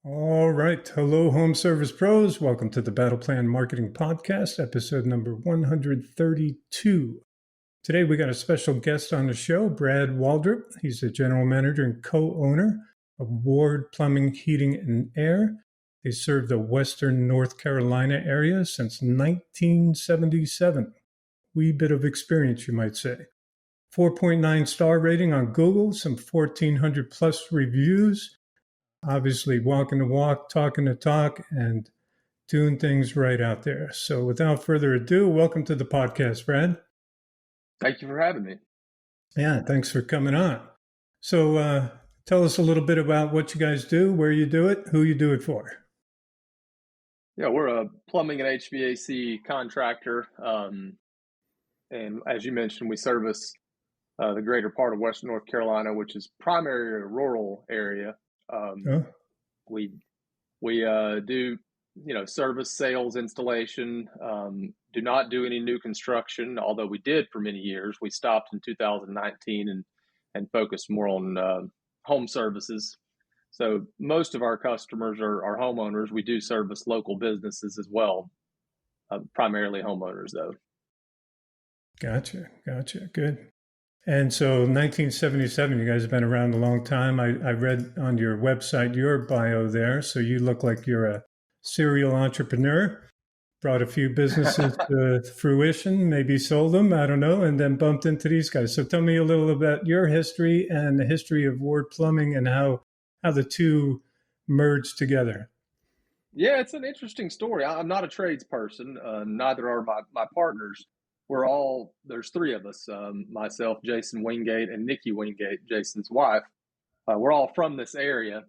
All right. Hello, home service pros. Welcome to the Battle Plan Marketing Podcast, episode number 132. Today, we got a special guest on the show, Brad Waldrop. He's the general manager and co-owner of Ward Plumbing, Heating, and Air. They serve the Western North Carolina area since 1977. Wee bit of experience, you might say. 4.9 star rating on Google, some 1,400 plus reviews. Obviously walking the walk, talking the talk, and doing things right out there. So without further ado, welcome to the podcast, Brad. Thank you for having me. Yeah, thanks for coming on. So tell us a little bit about what you guys do, where you do it, who you do it for. Yeah, we're a plumbing and HVAC contractor. And as you mentioned, we service the greater part of Western North Carolina, which is primarily a rural area. We do, service, sales, installation, do not do any new construction, although we did for many years. We stopped in 2019 and focused more on home services. So most of our customers are homeowners. We do service local businesses as well, primarily homeowners though. Gotcha. Good. And so 1977, you guys have been around a long time. I read on your website, your bio there. So you look like you're a serial entrepreneur, brought a few businesses to fruition, maybe sold them, I don't know, and then bumped into these guys. So tell me a little about your history and the history of Ward Plumbing and how the two merged together. Yeah, it's an interesting story. I'm not a tradesperson. Neither are my partners. There's three of us, myself, Jason Wingate, and Nikki Wingate, Jason's wife. We're all from this area,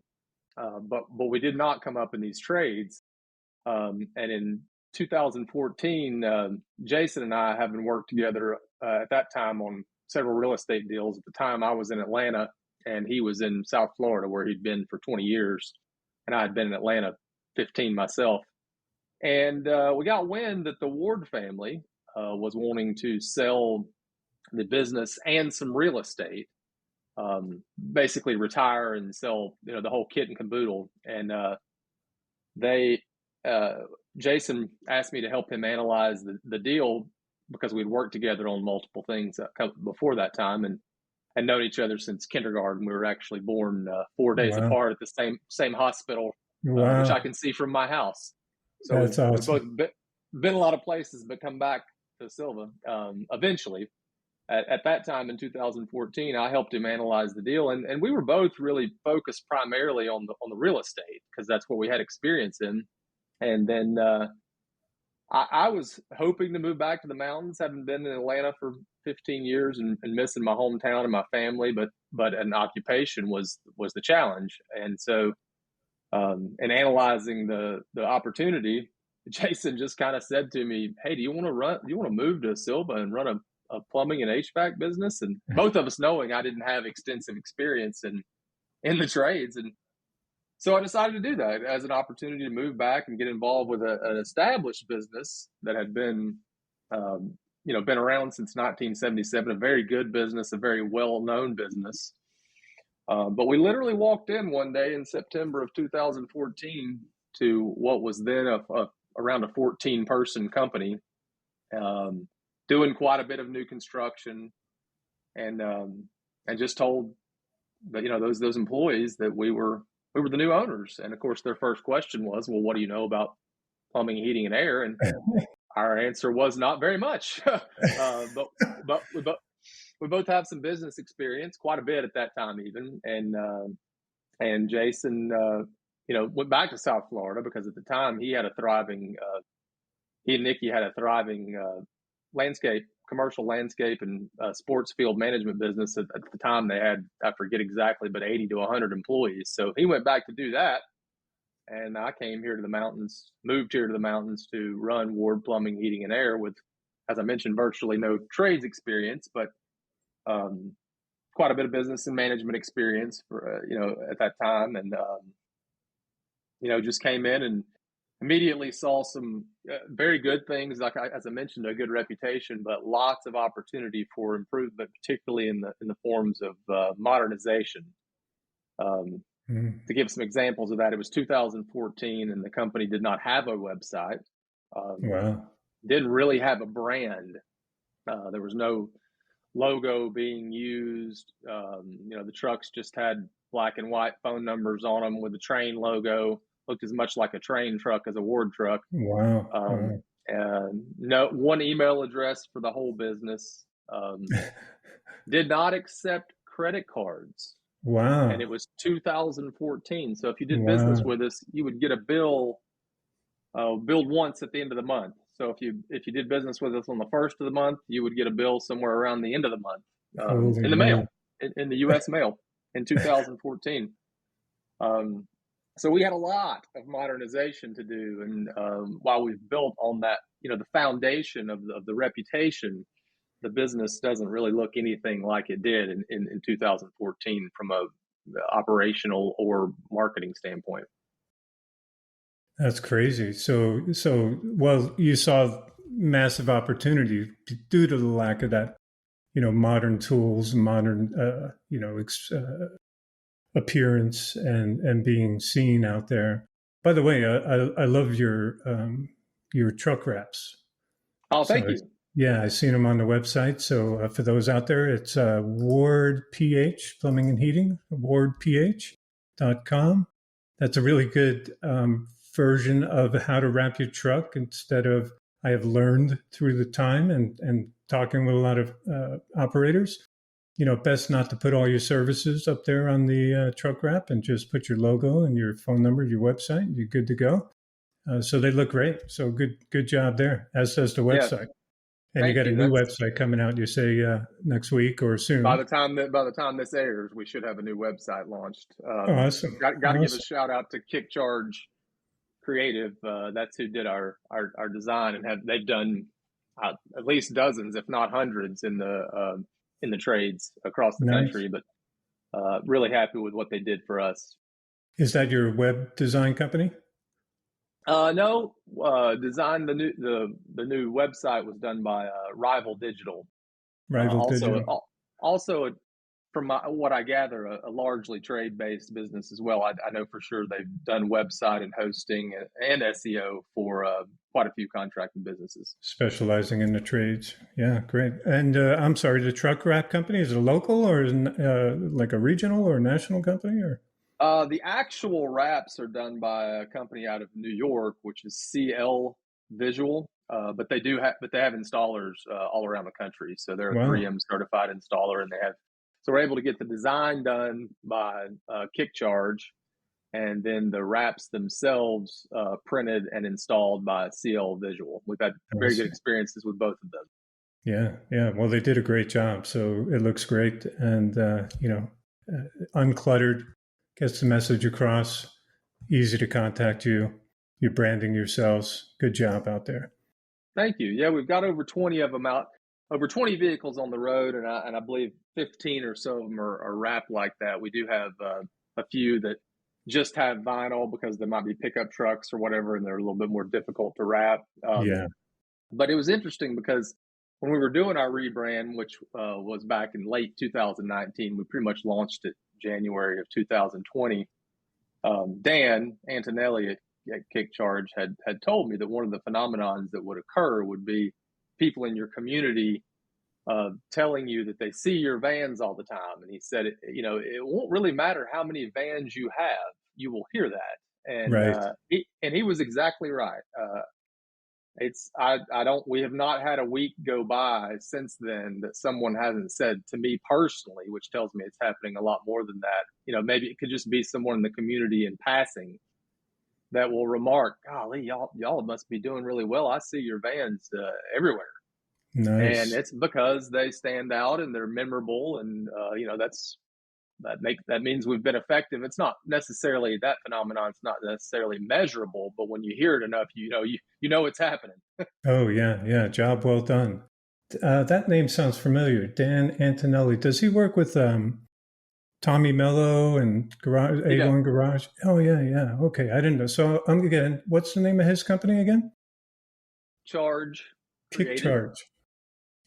but we did not come up in these trades. And in 2014, Jason and I, having worked together at that time on several real estate deals. At the time, I was in Atlanta, and he was in South Florida, where he'd been for 20 years. And I had been in Atlanta 15 myself. And we got wind that the Ward family was wanting to sell the business and some real estate, basically retire and sell, the whole kit and caboodle. And Jason asked me to help him analyze the deal because we'd worked together on multiple things before that time and known each other since kindergarten. We were actually born 4 days apart at the same hospital, which I can see from my house. So that's awesome. We've both been a lot of places, but come back to Silva eventually. At that time in 2014, I helped him analyze the deal, and we were both really focused primarily on the real estate because that's what we had experience in. And then I was hoping to move back to the mountains, having been in Atlanta for 15 years and missing my hometown and my family, but an occupation was the challenge. And so, in analyzing the opportunity, Jason just kind of said to me, "Hey, do you want to move to Silva and run a plumbing and HVAC business?" And both of us knowing I didn't have extensive experience in the trades. And so I decided to do that as an opportunity to move back and get involved with an established business that had been, been around since 1977, a very good business, a very well-known business. But we literally walked in one day in September of 2014 to what was then around a 14-person company, doing quite a bit of new construction, and just told that those employees that we were the new owners. And of course, their first question was, "Well, what do you know about plumbing, heating, and air?" And our answer was not very much, but we both have some business experience, quite a bit at that time even. And Jason, went back to South Florida because at the time he and Nikki had a thriving commercial landscape and sports field management business. At the time they had, I forget exactly, but 80 to 100 employees. So he went back to do that. And I moved here to the mountains to run Ward Plumbing, Heating, and Air with, as I mentioned, virtually no trades experience, but quite a bit of business and management experience for, at that time. And, just came in and immediately saw some very good things. As I mentioned, a good reputation, but lots of opportunity for improvement, particularly in the forms of modernization. Mm. To give some examples of that, it was 2014, and the company did not have a website. Um, Wow. didn't really have a brand. There was no logo being used. The trucks just had black and white phone numbers on them with the train logo. Looked as much like a train truck as a Ward truck. Wow. Um, Wow. and no one email address for the whole business. Did not accept credit cards. And it Wow. was 2014. So if you did business Wow. with us, you would get a bill, billed once at the end of the month. So if you did business with us on the first of the month, you would get a bill somewhere around the end of the month, Holy in the moly. mail, in the U.S. mail in 2014. Um, so we had a lot of modernization to do, and while we've built on that, the foundation of the reputation, the business doesn't really look anything like it did in 2014 from a operational or marketing standpoint. That's crazy. Well, you saw massive opportunity due to the lack of that, modern tools, modern, appearance and being seen out there. By the way, I love your truck wraps. Oh, So thank you. yeah, I've seen them on the website. So for those out there, it's Ward PH Plumbing and Heating, wardph.com. That's a really good version of how to wrap your truck instead of I have learned through the time and talking with a lot of operators. Best not to put all your services up there on the truck wrap and just put your logo and your phone number, your website. You're good to go. So they look great. So good job there, as does the Yeah, website. And you thank got a you. new That's website coming out. You say next week or soon. by the time this airs, we should have a new website launched. Awesome, Got to give a awesome, shout out to Kick Charge Creative. That's who did our design, and they've done at least dozens, if not hundreds, in the trades across the nice. country. But really happy with what they did for us. Is that your web design company? No, design the new website was done by Rival Digital. Rival Also, Digital. also from what I gather, a largely trade based business as well. I know for sure they've done website and hosting and SEO for quite a few contracting businesses. Specializing in the trades. Yeah, great. And I'm sorry, the truck wrap company, is it a local or is it, like a regional or national company or? The actual wraps are done by a company out of New York, which is CL Visual. But they have installers all around the country. So they're a Wow. 3M certified installer, and so we're able to get the design done by Kick Charge, and then the wraps themselves printed and installed by CL Visual. We've had very good Awesome. experiences with both of them. Yeah, yeah. Well, they did a great job. So it looks great and, uncluttered, gets the message across, easy to contact you. You're branding yourselves. Good job out there. Thank you. Yeah, we've got over 20 of them out, over 20 vehicles on the road, and I believe 15 or so of them are wrapped like that. We do have a few that just have vinyl because they might be pickup trucks or whatever, and they're a little bit more difficult to wrap. Yeah. But it was interesting because when we were doing our rebrand, which was back in late 2019, we pretty much launched it January of 2020. Dan Antonelli at Kick Charge had told me that one of the phenomenons that would occur would be people in your community telling you that they see your vans all the time. And he said, it won't really matter how many vans you have, you will hear that. And Right. he was exactly right. I don't we have not had a week go by since then that someone hasn't said to me personally, which tells me it's happening a lot more than that. Maybe it could just be someone in the community in passing that will remark, "Golly, y'all must be doing really well. I see your vans everywhere." And Nice. it's because they stand out and they're memorable, and that means we've been effective. It's not necessarily that phenomenon. It's not necessarily measurable, but when you hear it enough, you know it's happening. Oh, yeah. Yeah. Job well done. That name sounds familiar. Dan Antonelli. Does he work with Tommy Mello and Garage He does. A1 Garage? Oh, yeah. Yeah. Okay. I didn't know. So, again, what's the name of his company again? Charge Kick Creative. Charge.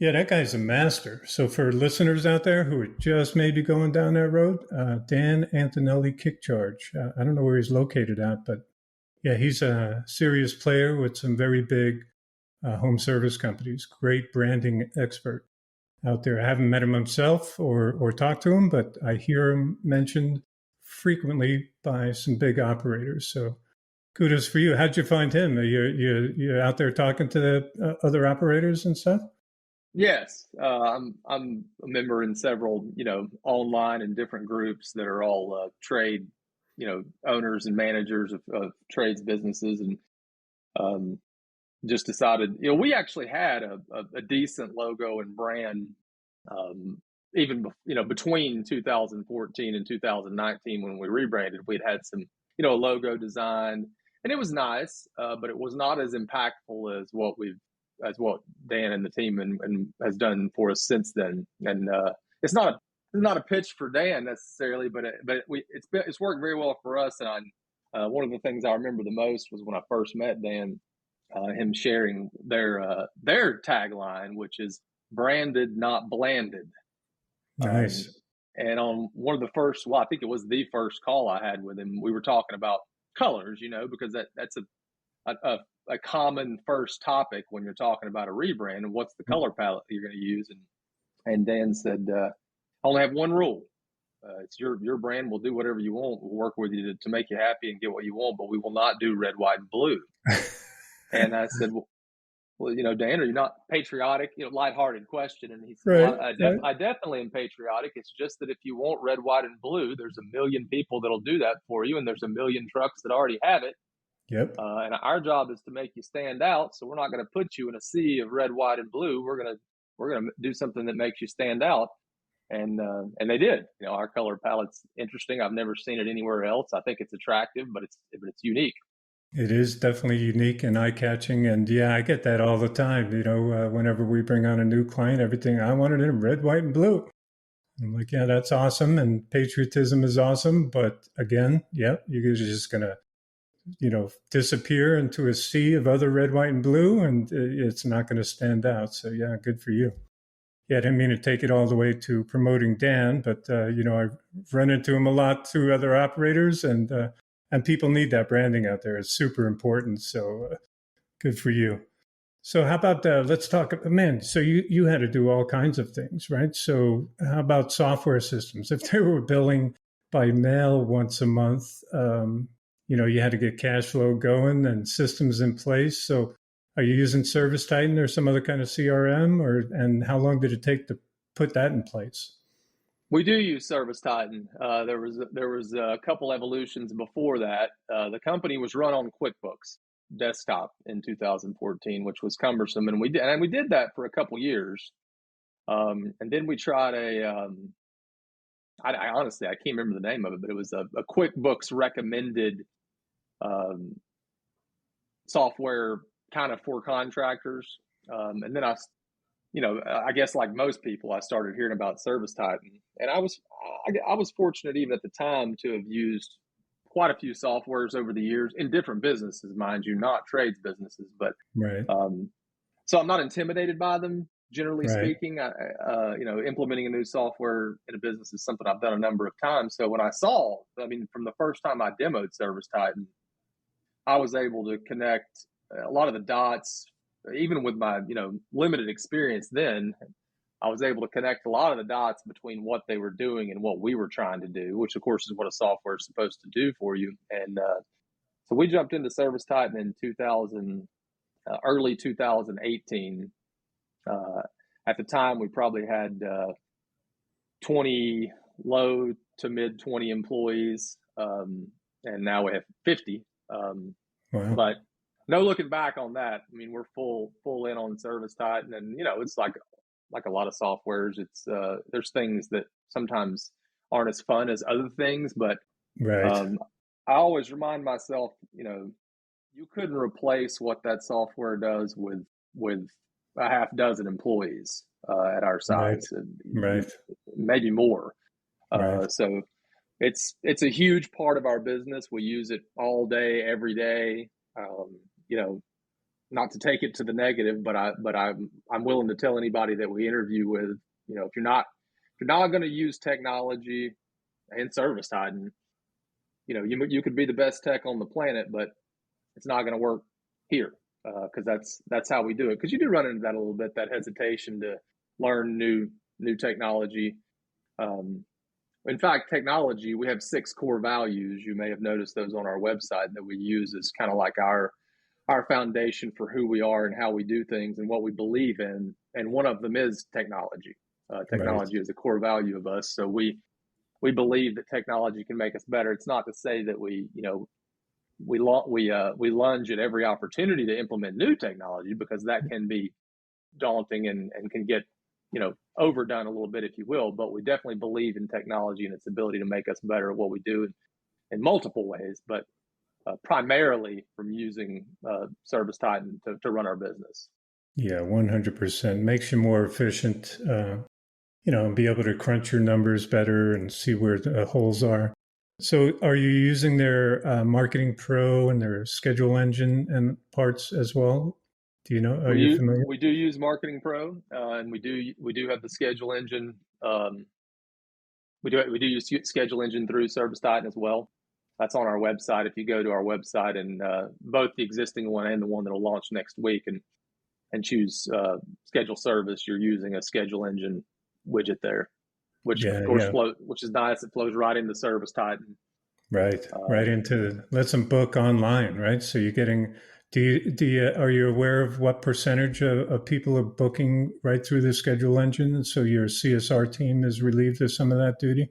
Yeah, that guy's a master. So for listeners out there who are just maybe going down that road, Dan Antonelli Kick Charge. I don't know where he's located at, but yeah, he's a serious player with some very big home service companies. Great branding expert out there. I haven't met him himself or talked to him, but I hear him mentioned frequently by some big operators. So kudos for you. How'd you find him? You're out there talking to the other operators and stuff? Yes, I'm a member in several, online and different groups that are all trade, owners and managers of trades businesses, and um, just decided, we actually had a decent logo and brand, even between 2014 and 2019 when we rebranded. We'd had some, a logo design, and it was nice, but it was not as impactful as what Dan and the team and has done for us since then. And it's not a pitch for Dan necessarily, but it's worked very well for us. And one of the things I remember the most was when I first met Dan, him sharing their tagline, which is branded, not blanded. Um, Nice. and on one of the first, well, I think it was the first call I had with him, we were talking about colors, because that's a common first topic when you're talking about a rebrand. And what's the color palette you're going to use? And Dan said, I only have one rule. It's your brand. We'll do whatever you want. We'll work with you to make you happy and get what you want, but we will not do red, white, and blue. And I said, well, Dan, are you not patriotic? Lighthearted question. And he said, Right, well, right. I definitely am patriotic. It's just that if you want red, white, and blue, there's a million people that'll do that for you, and there's a million trucks that already have it. Yep. And our job is to make you stand out. So we're not going to put you in a sea of red, white, and blue. We're gonna do something that makes you stand out. And they did. Our color palette's interesting. I've never seen it anywhere else. I think it's attractive, but it's unique. It is definitely unique and eye catching. And yeah, I get that all the time. Whenever we bring on a new client, everything I want it in red, white, and blue. I'm like, yeah, that's awesome. And patriotism is awesome. But again, yeah, you're just going to, disappear into a sea of other red, white, and blue, and it's not going to stand out. So yeah, good for you. Yeah, I didn't mean to take it all the way to promoting Dan, but I've run into him a lot through other operators, and people need that branding out there. It's super important. So good for you. So how about let's talk, man? So you had to do all kinds of things, right? So how about software systems? If they were billing by mail once a month, you had to get cash flow going and systems in place. So are you using Service Titan or some other kind of CRM, and how long did it take to put that in place? We do use Service Titan. There was a couple evolutions before that. The company was run on QuickBooks Desktop in 2014, which was cumbersome, and we did that for a couple years. And then we tried I honestly I can't remember the name of it, but it was a QuickBooks recommended um, software kind of for contractors. And then I guess like most people, I started hearing about Service Titan, and I was fortunate even at the time to have used quite a few softwares over the years in different businesses, mind you, not trades businesses, but Right, so I'm not intimidated by them. Generally right. speaking, implementing a new software in a business is something I've done a number of times. So when from the first time I demoed Service Titan, I was able to connect a lot of the dots, even with my limited experience then. I was able to connect a lot of the dots between what they were doing and what we were trying to do, which of course is what a software is supposed to do for you. And so we jumped into Service Titan in 2000, early 2018. Uh, at the time, we probably had 20 low to mid 20 employees, and now we have 50. Wow. But no looking back on that. I mean, we're full in on Service Titan, and it's like a lot of softwares. It's there's things that sometimes aren't as fun as other things, but Right. um, I always remind myself, you couldn't replace what that software does with a half dozen employees at our Right. size, Right. maybe more. Right. So it's a huge part of our business. We use it all day, every day. You know, not to take it to the negative, but I'm willing to tell anybody that we interview with, if you're not going to use technology and service titan, you could be the best tech on the planet, but it's not going to work here, because that's how we do it. Because you do run into that a little bit, that hesitation to learn new technology. In fact, technology, we have 6 core values. You may have noticed those on our website that we use as kind of like our foundation for who we are and how we do things and what we believe in. And one of them is technology. Right. Technology is a core value of us. So we believe that technology can make us better. It's not to say that we lunge at every opportunity to implement new technology, because that can be daunting and can get overdone a little bit, if you will. But we definitely believe in technology and its ability to make us better at what we do in multiple ways, but primarily from using Service Titan to run our business. Yeah, 100%. Makes you more efficient, and be able to crunch your numbers better and see where the holes are. So are you using their Marketing Pro and their schedule engine and parts as well? Do you know? Are you familiar? We do use Marketing Pro, and we do have the schedule engine. We do use schedule engine through Service Titan as well. That's on our website. If you go to our website, and both the existing one and the one that will launch next week, and choose schedule service, you're using a schedule engine widget there, which of course which is nice. It flows right into Service Titan. Right, right into lets them book online, right? So you're getting. Are you aware of what percentage of people are booking right through the schedule engine? And so your CSR team is relieved of some of that duty?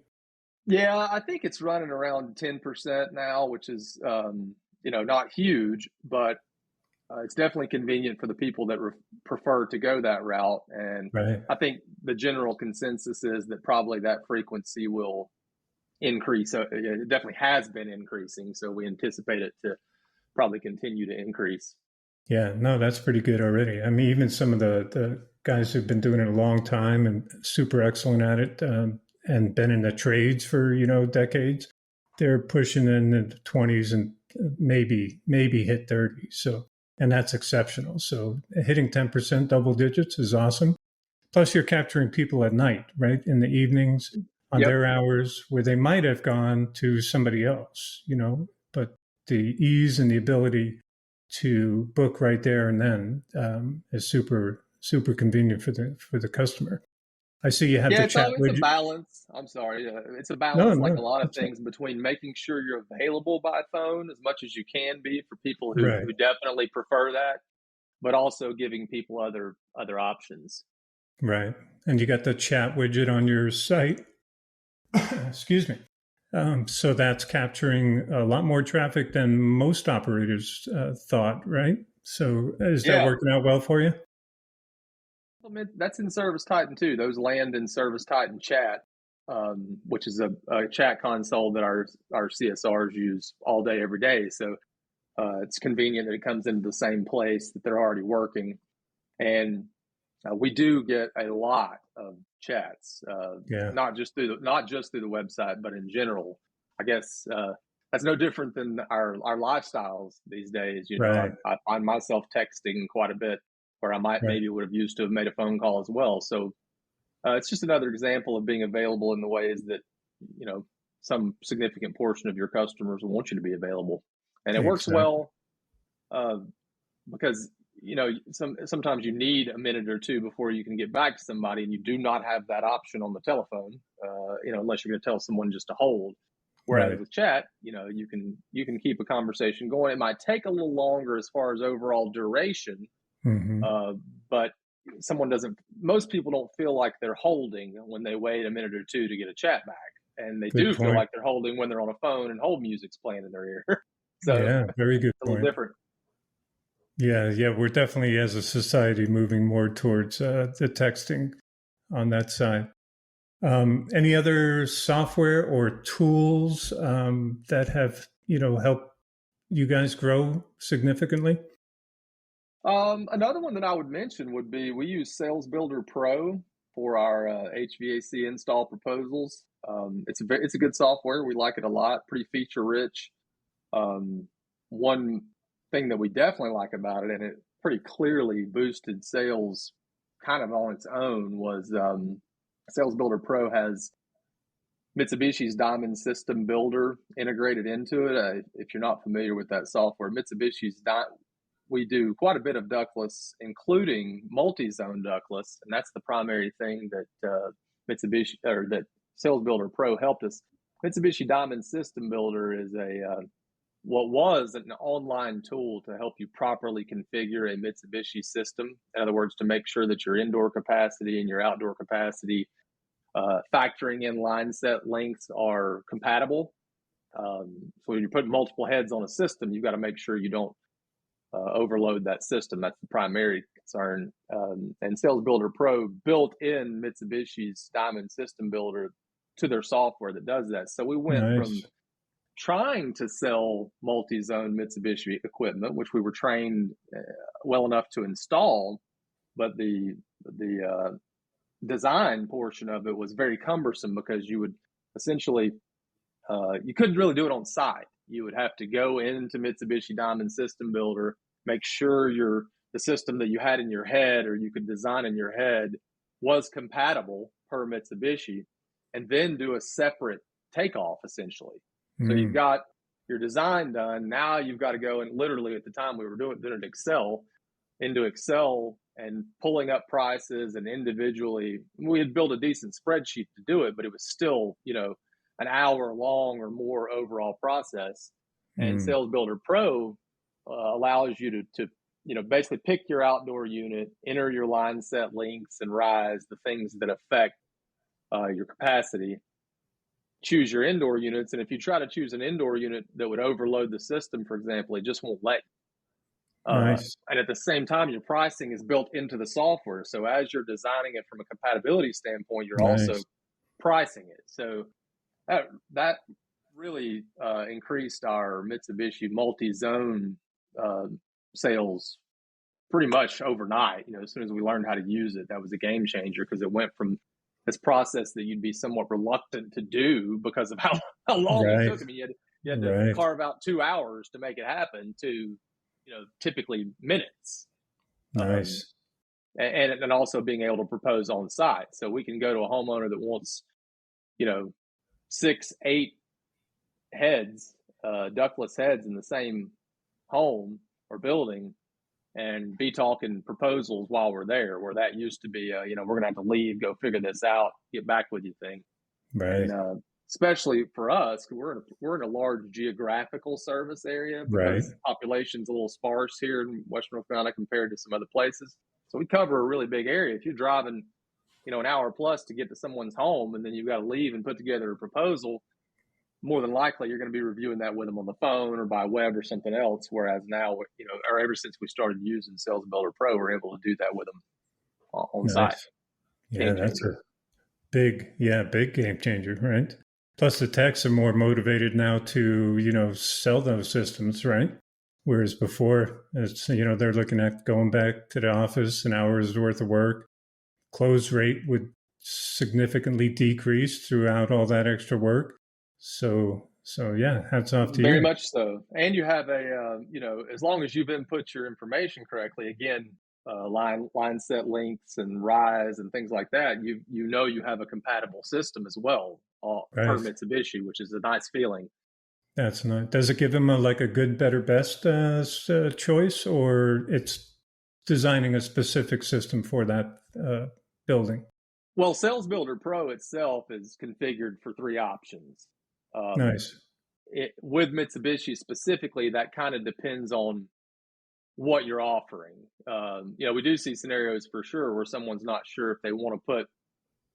Yeah, I think it's running around 10% now, which is not huge, but it's definitely convenient for the people that prefer to go that route. And Right. I think the general consensus is that probably that frequency will increase. It definitely has been increasing, so we anticipate it to probably continue to increase. Yeah, no, that's pretty good already. I mean, even some of the guys who've been doing it a long time and super excellent at it, and been in the trades for decades, they're pushing in the 20s and maybe hit 30. So, and that's exceptional. So hitting 10% double digits is awesome. Plus, you're capturing people at night, right, in the evenings on Yep. their hours where they might have gone to somebody else, but the ease and the ability to book right there and then is super convenient for the customer. I see you have Yeah, the chat it's a widget. balance. I'm sorry. It's a No, balance, like a no, lot of that's right. things, between making sure you're available by phone as much as you can be for people Right, who definitely prefer that, but also giving people other options. right. And you got the chat widget on your site. Excuse me. So that's capturing a lot more traffic than most operators thought, right? So is that Yeah, working out well for you? that's in Service Titan too. Those land in Service Titan chat, which is a chat console that our CSRs use all day, every day. So it's convenient that it comes into the same place that they're already working. And we do get a lot of chats, Yeah, not just through the website, but in general. I guess that's no different than our lifestyles these days. right. I find myself texting quite a bit, where I might Right. maybe would have used to have made a phone call as well. So it's just another example of being available in the ways that some significant portion of your customers want you to be available, and it works Exactly. well. Uh, because sometimes you need a minute or two before you can get back to somebody, and you do not have that option on the telephone, unless you're going to tell someone just to hold. Whereas Right. with chat, you can keep a conversation going. It might take a little longer as far as overall duration, Hmm. but most people don't feel like they're holding when they wait a minute or two to get a chat back, and they Good do feel point. like they're holding when they're on a phone and hold music's playing in their ear. So Yeah, very good it's a little point. different. Yeah, yeah, we're definitely as a society moving more towards the texting on that side. Any other software or tools that have helped you guys grow significantly? Another one that I would mention would be, we use Sales Builder Pro for our HVAC install proposals. It's a good software. We like it a lot. Pretty feature rich. One thing that we definitely like about it, and pretty clearly boosted sales kind of on its own was Sales Builder Pro has Mitsubishi's Diamond System Builder integrated into it. If you're not familiar with that software, we do quite a bit of ductless, including multi-zone ductless, and that's the primary thing that Mitsubishi or that Sales Builder Pro helped us. Mitsubishi Diamond System Builder is what was an online tool to help you properly configure a Mitsubishi system. In other words, to make sure that your indoor capacity and your outdoor capacity, factoring in line set lengths, are compatible. So when you're putting multiple heads on a system, you've got to make sure you don't overload that system. That's the primary concern. And Sales Builder Pro built in Mitsubishi's Diamond System Builder to their software that does that. So we went from trying to sell multi-zone Mitsubishi equipment, which we were trained well enough to install, but the design portion of it was very cumbersome because you would essentially you couldn't really do it on site. You would have to go into Mitsubishi Diamond System Builder, make sure the system that you had in your head or you could design in your head was compatible per Mitsubishi, and then do a separate takeoff essentially. So you've got your design done. Now you've got to go, and literally at the time we were doing it into Excel and pulling up prices and individually. We had built a decent spreadsheet to do it, but it was still, an hour long or more overall process. And Sales Builder Pro allows you to basically pick your outdoor unit, enter your line set lengths and rise, the things that affect your capacity, choose your indoor units. And if you try to choose an indoor unit that would overload the system, for example, it just won't let you. Nice. And at the same time, your pricing is built into the software. So as you're designing it from a compatibility standpoint, you're also pricing it. So that really increased our Mitsubishi multi-zone sales pretty much overnight. As soon as we learned how to use it, that was a game changer, because it went from this process that you'd be somewhat reluctant to do because of how long it took. I mean, you had to carve out 2 hours to make it happen to, typically minutes. Nice. And also being able to propose on site. So we can go to a homeowner that wants, 6, 8 heads, ductless heads in the same home or building, and be talking proposals while we're there, where that used to be, we're going to have to leave, go figure this out, get back with you thing. Right. And especially for us, we're in a large geographical service area because population's a little sparse here in Western North Carolina compared to some other places. So we cover a really big area. If you're driving, an hour plus to get to someone's home, and then you've got to leave and put together a proposal, more than likely you're going to be reviewing that with them on the phone or by web or something else. Whereas now, or ever since we started using Sales Builder Pro, we're able to do that with them on site. Yeah, that's a big game changer, right? Plus the techs are more motivated now to, sell those systems, right? Whereas before, it's, they're looking at going back to the office, an hour's worth of work. Close rate would significantly decrease throughout all that extra work. So yeah, hats off to you. Very much so. And you have as long as you've input your information correctly, again, line set lengths and rise and things like that, you have a compatible system as well per Mitsubishi, which is a nice feeling. That's nice. Does it give him a good, better, best choice, or it's designing a specific system for that building? Well, Sales Builder Pro itself is configured for 3 options. Nice. With Mitsubishi specifically, that kind of depends on what you're offering. We do see scenarios for sure where someone's not sure if they want to put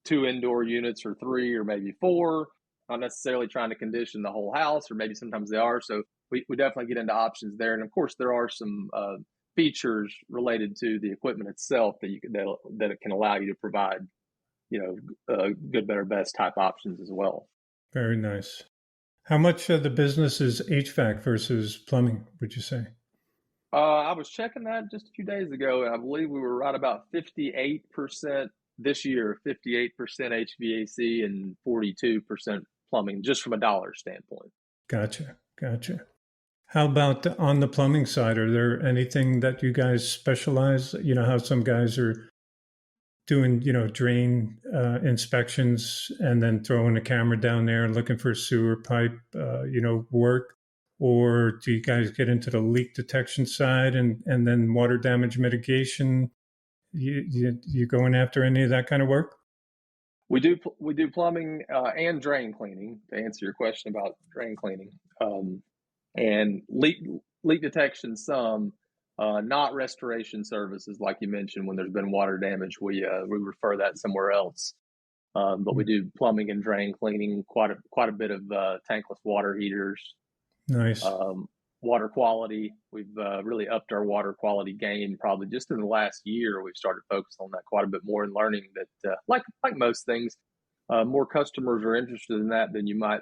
2 indoor units or 3 or maybe 4, not necessarily trying to condition the whole house, or maybe sometimes they are. So we definitely get into options there. And of course, there are some features related to the equipment itself that it can allow you to provide, good, better, best type options as well. Very nice. How much of the business is HVAC versus plumbing, would you say? I was checking that just a few days ago, and I believe we were right about 58% this year, 58% HVAC and 42% plumbing, just from a dollar standpoint. Gotcha. How about on the plumbing side? Are there anything that you guys specialize? You know how some guys are doing, drain inspections and then throwing a camera down there looking for sewer pipe, work? Or do you guys get into the leak detection side and then water damage mitigation? You going after any of that kind of work? We do plumbing and drain cleaning. To answer your question about drain cleaning, and leak detection, some not restoration services like you mentioned. When there's been water damage, we refer that somewhere else. But we do plumbing and drain cleaning, quite a bit of tankless water heaters, Nice. um, water quality. We've really upped our water quality game. Probably just in the last year, we've started focusing on that quite a bit more and learning that, like most things, more customers are interested in that than you might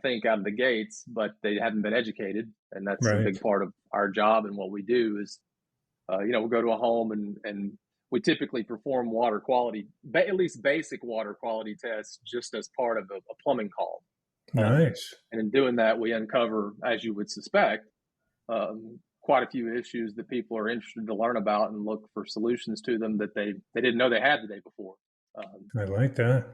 think out of the gates, but they haven't been educated, and that's a Right. big part of our job. And what we do is, we'll go to a home and we typically perform water quality, at least basic water quality tests, just as part of a plumbing call. Nice. And in doing that, we uncover, as you would suspect, quite a few issues that people are interested to learn about and look for solutions to them that they didn't know they had the day before. I like that.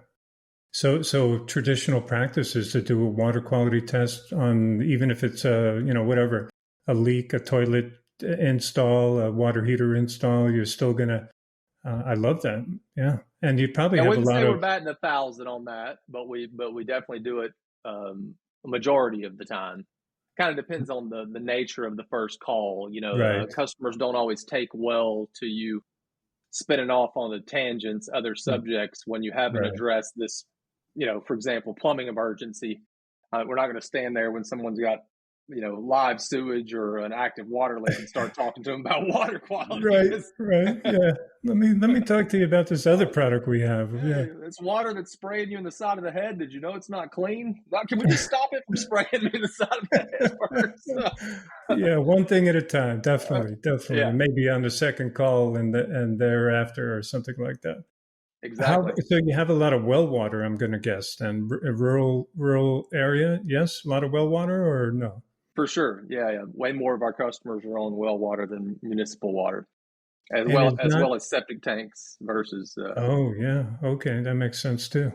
So traditional practice is to do a water quality test on, even if it's whatever, a leak, a toilet install, a water heater install. You're still gonna. I love that. Yeah, and you probably I have a wouldn't lot say we're of. batting 1,000 on that, but we definitely do it a majority of the time. Kind of depends on the nature of the first call. Right. Customers don't always take well to you spinning off on the tangents, other subjects when you haven't Right. addressed this. For example, plumbing emergency. We're not going to stand there when someone's got live sewage or an active water leak and start talking to them about water quality Right. because Right. Yeah. Let me talk to you about this other uh, product we have. Yeah. hey, it's water that's spraying you in the side of the head. Did you know it's not clean? Can we just stop it from spraying me in the side of the head first? Yeah, one thing at a time. uh, Definitely, definitely. yeah, Maybe on the second call and thereafter or something like that. How exactly. so? You have a lot of well water, I'm going to guess, and a rural area. Yes, a lot of well water, or no? For sure. Yeah, yeah. Way more of our customers are on well water than municipal water, as And well is as not. well as septic tanks versus. Oh, yeah. Okay, that makes sense too.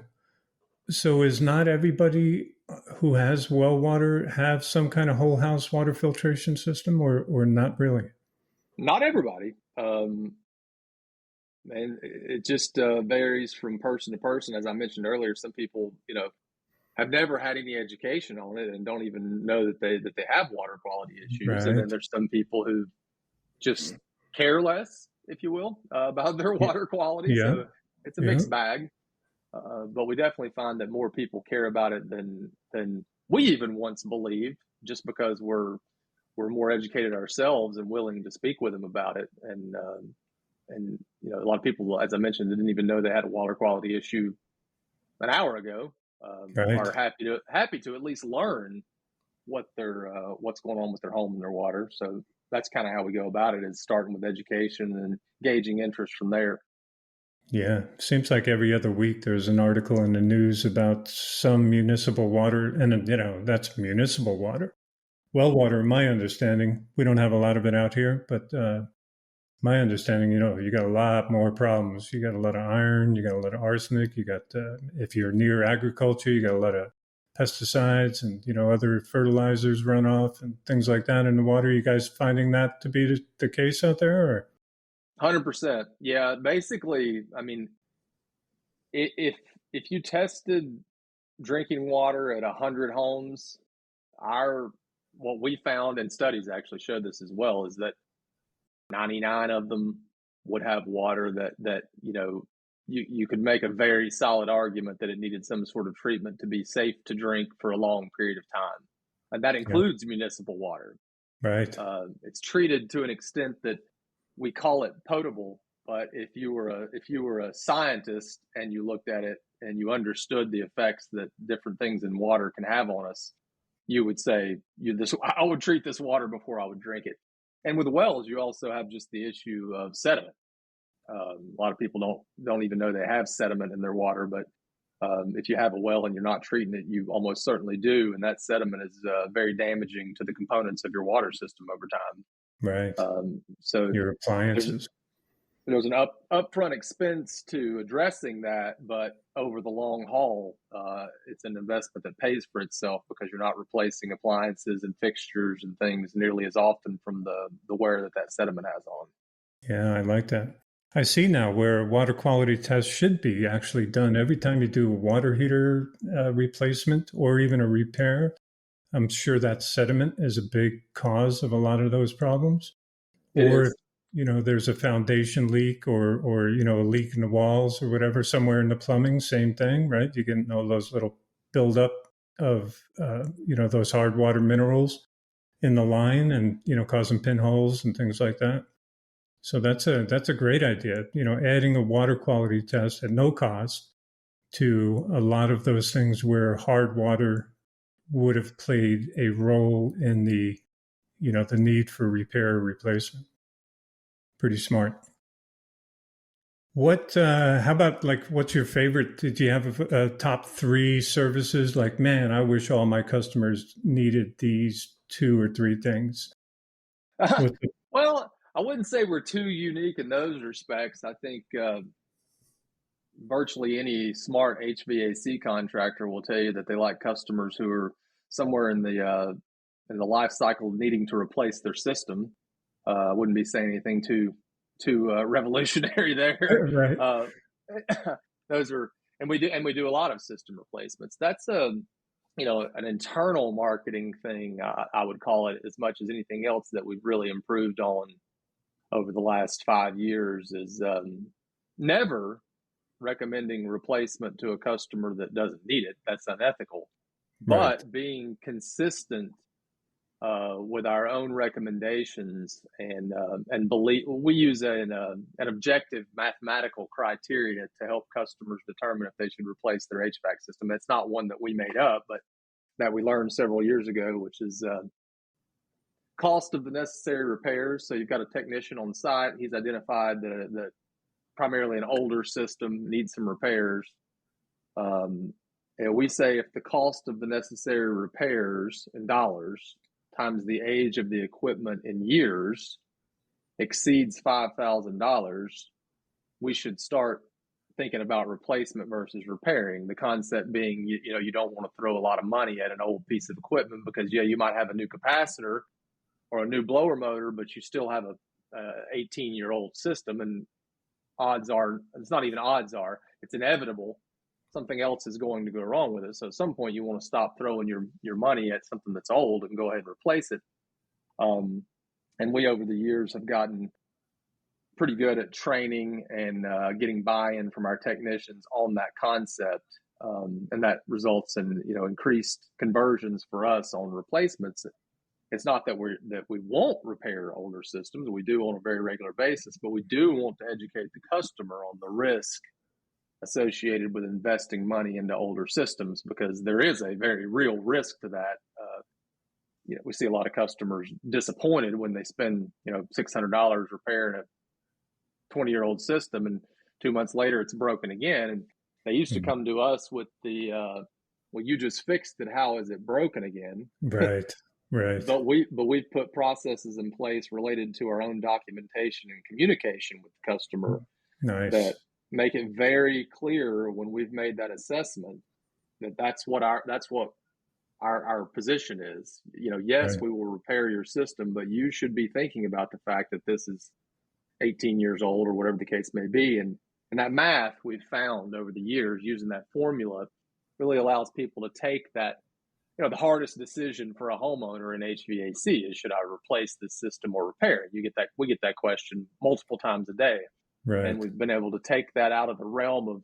So is not everybody who has well water have some kind of whole house water filtration system, or not really? Not everybody. And it just varies from person to person. As I mentioned earlier, some people, have never had any education on it and don't even know that they have water quality issues. And then Right. there's some people who just care less, if you will, about their Y- water quality. Yeah. So it's a Yeah. mixed bag. But we definitely find that more people care about it than we even once believed, just because we're more educated ourselves and willing to speak with them about it. And a lot of people, as I mentioned, didn't even know they had a water quality issue an hour ago. Are Right. happy to at least learn what's going on with their home and their water. So that's kind of how we go about it: is starting with education and gauging interest from there. Yeah, seems like every other week there's an article in the news about some municipal water, and that's municipal water. Well water, in my understanding, we don't have a lot of it out here, but my understanding, you got a lot more problems. You got a lot of iron, you got a lot of arsenic, you got if you're near agriculture, you got a lot of pesticides and other fertilizers runoff and things like that in the water. You guys finding that to be the case out there, or? 100%. Yeah, basically, I mean, if if you tested drinking water at 100 homes, our what we found, and studies actually showed this as well, is that 99 of them would have water that you could make a very solid argument that it needed some sort of treatment to be safe to drink for a long period of time, and that Yeah, includes municipal water. right. It's treated to an extent that we call it potable, but if you were a scientist and you looked at it and you understood the effects that different things in water can have on us, you would say, I would treat this water before I would drink it. And with wells, you also have just the issue of sediment. A lot of people don't even know they have sediment in their water, but If you have a well and you're not treating it, you almost certainly do, and that sediment is very damaging to the components of your water system over time. Right. So Your there's appliances. there's an upfront expense to addressing that, but over the long haul, it's an investment that pays for itself because you're not replacing appliances and fixtures and things nearly as often from the wear that sediment has on. Yeah, I like that. I see now where water quality tests should be actually done every time you do a water heater replacement or even a repair. I'm sure that sediment is a big cause of a lot of those problems. It Or if, is. there's a foundation leak or a leak in the walls or whatever somewhere in the plumbing, same thing, right? You get all those little buildup of those hard water minerals in the line and causing pinholes and things like that. So that's a great idea. Adding a water quality test at no cost to a lot of those things where hard water would have played a role in the need for repair or replacement. Pretty smart. How about like, what's your favorite? Did you have a top three services? Like, man, I wish all my customers needed these two or three things. With the, Well, I wouldn't say we're too unique in those respects. I think virtually any smart HVAC contractor will tell you that they like customers who are somewhere in the life cycle needing to replace their system. I wouldn't be saying anything too revolutionary there. right, Uh, those are and we do a lot of system replacements. That's a an internal marketing thing. I would call it, as much as anything else that we've really improved on over the last 5 years, is never recommending replacement to a customer that doesn't need it. That's unethical. right, But being consistent with our own recommendations and believe, we use an objective mathematical criteria to help customers determine if they should replace their HVAC system. It's not one that we made up, but that we learned several years ago, which is cost of the necessary repairs. So you've got a technician on site. He's identified that primarily an older system needs some repairs. And we say if the cost of the necessary repairs in dollars times the age of the equipment in years exceeds $5,000, we should start thinking about replacement versus repairing. The concept being, you don't want to throw a lot of money at an old piece of equipment because, you might have a new capacitor or a new blower motor, but you still have a 18-year-old system, and odds are, it's not even odds are, it's inevitable something else is going to go wrong with it. So at some point you want to stop throwing your money at something that's old and go ahead and replace it. And we, over the years, have gotten pretty good at training and getting buy-in from our technicians on that concept. And that results in, increased conversions for us on replacements. It's not that we won't repair older systems. We do on a very regular basis, but we do want to educate the customer on the risk associated with investing money into older systems, because there is a very real risk to that. We see a lot of customers disappointed when they spend $600 repairing a 20-year-old system, and 2 months later it's broken again. And they used to come to us with the well, you just fixed it, how is it broken again? right, right. But we've put processes in place related to our own documentation and communication with the customer that Nice. make it very clear when we've made that assessment that that's what our position is. Yes, Right. we will repair your system, but you should be thinking about the fact that this is 18 years old or whatever the case may be. And that math we've found over the years using that formula really allows people to take that. The hardest decision for a homeowner in HVAC is, should I replace this system or repair it? We get that question multiple times a day. And Right. we've been able to take that out of the realm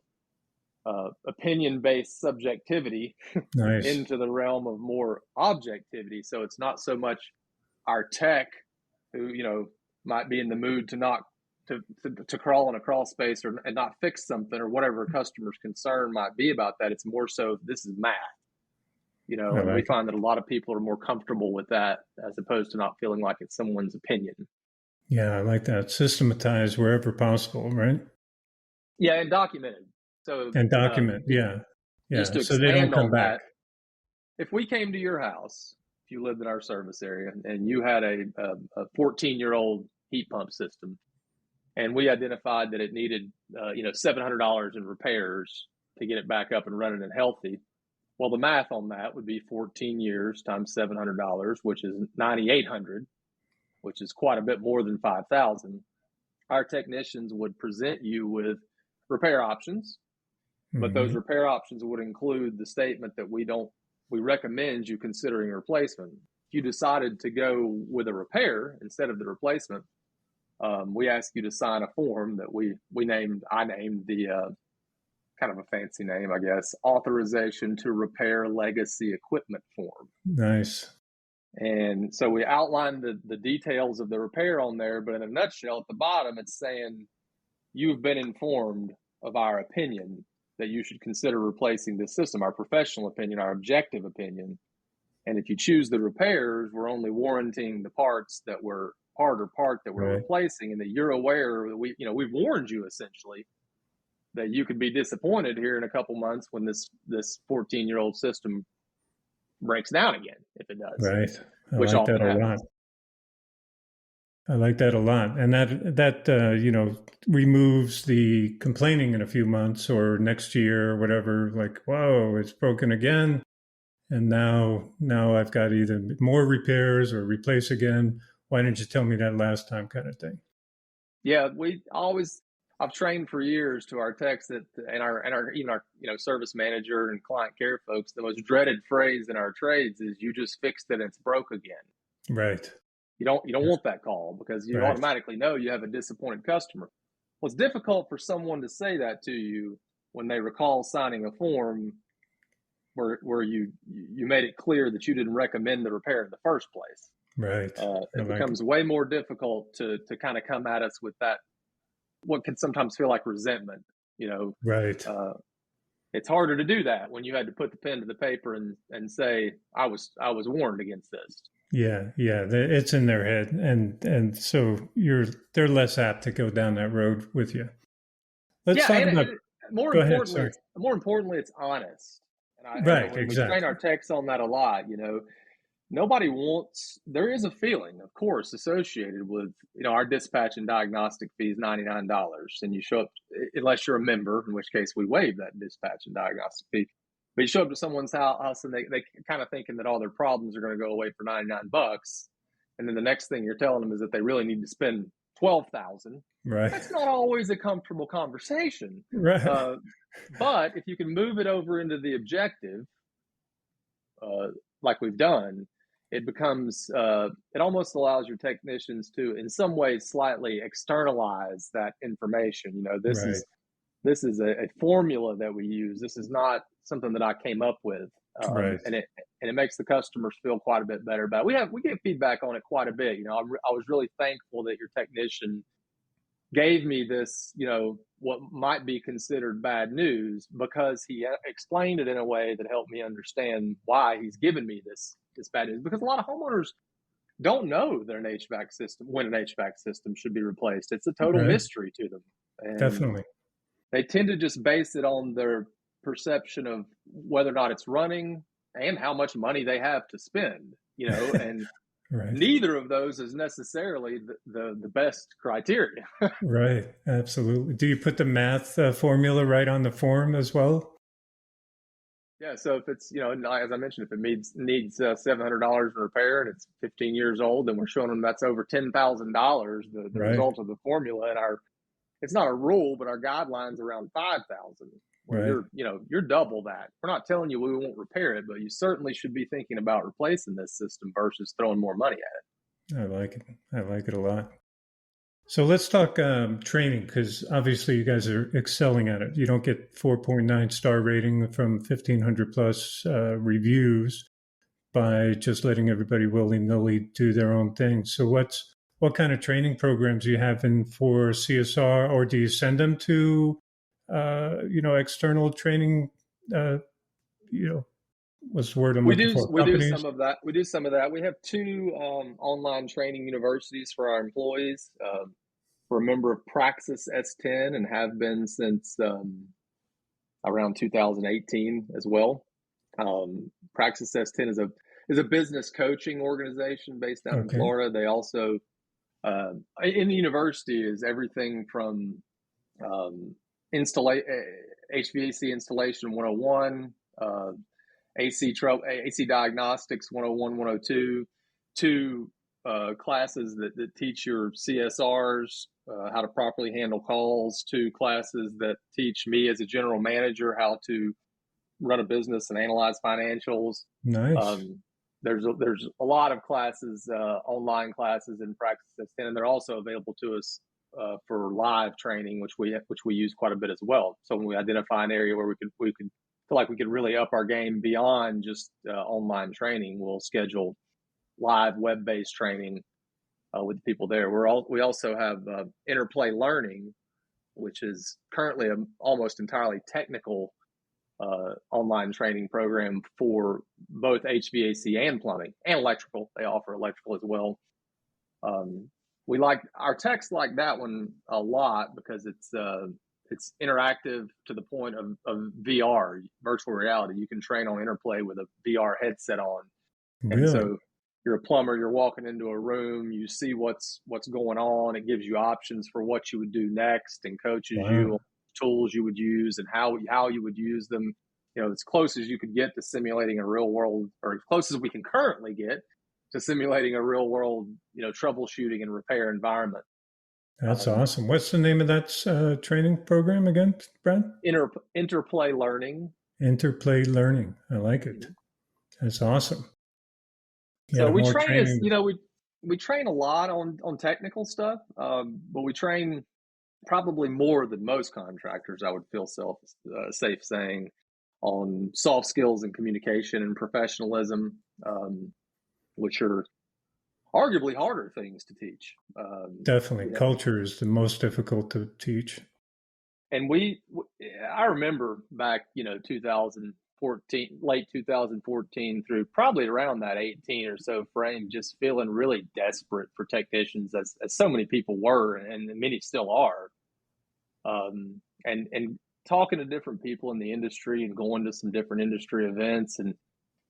of opinion-based subjectivity Nice. into the realm of more objectivity. So it's not so much our tech who might be in the mood to not to crawl in a crawl space and not fix something, or whatever a customer's concern might be about that. It's more so, this is math, I and we like it. find that a lot of people are more comfortable with that as opposed to not feeling like it's someone's opinion. Yeah, I like that. Systematize wherever possible, right? Yeah, and documented. So And document. Yeah. Just Yeah. to So they don't expand come on back. that, if we came to your house, if you lived in our service area and you had a 14-year-old heat pump system, and we identified that it needed, $700 in repairs to get it back up and running and healthy. Well, the math on that would be 14 years times $700, which is 9,800, which is quite a bit more than 5,000. Our technicians would present you with repair options, but those Mm-hmm. repair options would include the statement that we recommend you considering a replacement. If you decided to go with a repair instead of the replacement, we ask you to sign a form that I named the kind of a fancy name, I guess, authorization to repair legacy equipment form. Nice. And so we outlined the details of the repair on there, but in a nutshell, at the bottom, it's saying you've been informed of our opinion that you should consider replacing this system, our professional opinion, our objective opinion. And if you choose the repairs, we're only warranting the parts that were part that we're Right. replacing, and that you're aware that we've warned you essentially that you could be disappointed here in a couple months when this 14-year-old system breaks down again, if it does, Right. I which like that often a lot. happens. I like that a lot. And that removes the complaining in a few months or next year or whatever, like, whoa, it's broken again. And now I've got either more repairs or replace again. Why didn't you tell me that last time, kind of thing? Yeah, I've trained for years to our techs that and our even our service manager and client care folks, the most dreaded phrase in our trades is you just fixed it and it's broke again. Right. You don't want that call because you Right. automatically know you have a disappointed customer. Well, it's difficult for someone to say that to you when they recall signing a form where you made it clear that you didn't recommend the repair in the first place. Right. I It like it. becomes way more difficult to kind of come at us with that, what can sometimes feel like resentment. You know, Right. uh, it's harder to do that when you had to put the pen to the paper and say I was warned against this. Yeah. Yeah. It's in their head, and so they're less apt to go down that road with you. Let's Yeah, talk about. and Go ahead. Sorry. more importantly, it's honest. Right. And we train our Exactly. techs on that a lot. Nobody wants. There is a feeling, of course, associated with our dispatch and diagnostic fee is $99, and you show up unless you're a member, in which case we waive that dispatch and diagnostic fee. But you show up to someone's house and they kind of thinking that all their problems are going to go away for $99, and then the next thing you're telling them is that they really need to spend 12,000. Right. That's not always a comfortable conversation. Right. Uh, but if you can move it over into the objective, like we've done, it almost allows your technicians to, in some ways, slightly externalize that information. Right. This is a formula that we use. This is not something that I came up with, Right. and it makes the customers feel quite a bit better about it. We get feedback on it quite a bit. I was really thankful that your technician gave me this, what might be considered bad news, because he explained it in a way that helped me understand why he's given me this bad news. Because a lot of homeowners don't know that when an HVAC system should be replaced. It's a total Right. mystery to them, and Definitely. they tend to just base it on their perception of whether or not it's running and how much money they have to spend. And Right. neither of those is necessarily the best criteria. Right. Absolutely. Do you put the math formula right on the form as well? Yeah, so if it's, as I mentioned, if it needs $700 in repair and it's 15 years old, then we're showing them that's over $10,000. The Right. result of the formula, and it's not a rule, but our guidelines around 5,000, where Right. you're double that. We're not telling you we won't repair it, but you certainly should be thinking about replacing this system versus throwing more money at I like it. I like it a lot. So let's talk training, because obviously you guys are excelling at it. You don't get 4.9 star rating from 1,500 plus reviews by just letting everybody willy nilly do their own thing. So what kind of training programs do you have in for CSR, or do you send them to external training? Uh, you know, what's the word I'm looking for? We do Companies. some of that. We do some of that. We have two online training universities for our employees. We're a member of Praxis S10 and have been since around 2018 as well. Praxis S10 is a business coaching organization based down in Okay. Florida. They also in the university is everything from HVAC installation 101, AC diagnostics 101, 102, to classes that teach your CSRs, how to properly handle calls, to classes that teach me as a general manager how to run a business and analyze financials. Nice. There's a lot of classes, online classes in Praxis S10, and they're also available to us for live training, which we use quite a bit as well. So when we identify an area where we could feel like we could really up our game beyond just online training, we'll schedule live web-based training with people there. We also have Interplay Learning, which is currently an almost entirely technical online training program for both HVAC and plumbing and electrical. They offer electrical as well. We like our techs like that one a lot because it's interactive to the point of VR, virtual reality. You can train on Interplay with a VR headset on, and Really? so you're a plumber. You're walking into a room. You see what's going on. It gives you options for what you would do next, and coaches you Wow. on tools you would use and how you would use them. As close as you could get to simulating a real world, or as close as we can currently get to simulating a real world, troubleshooting and repair environment. That's awesome. What's the name of that training program again, Brad? Interplay Learning. Interplay Learning. I like it. That's awesome. Yeah, So the we more train as training. we train a lot on technical stuff, but we train probably more than most contractors. I would feel safe saying, on soft skills and communication and professionalism, which are arguably harder things to teach. Definitely. Culture is the most difficult to teach. And I remember back, 2014, late 2014 through probably around that 18 or so frame, just feeling really desperate for technicians, as so many people were, and many still are. And talking to different people in the industry and going to some different industry events and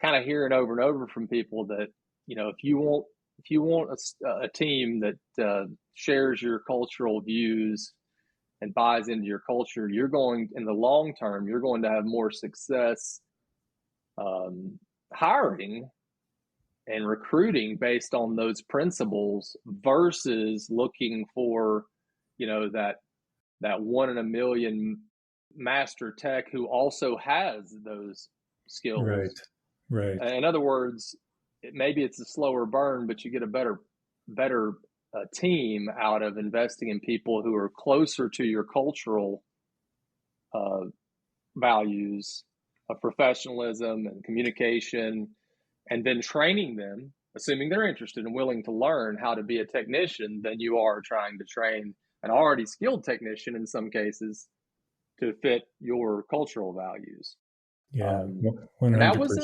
kind of hearing over and over from people that, if you want a team that shares your cultural views and buys into your culture, you're going, in the long term, you're going to have more success hiring and recruiting based on those principles versus looking for, that one in a million master tech who also has those Right. skills. Right. In other words, maybe it's a slower burn, but you get a better team out of investing in people who are closer to your cultural values of professionalism and communication, and then training them, assuming they're interested and willing to learn how to be a technician, than you are trying to train an already skilled technician in some cases to fit your cultural values. Yeah. And that was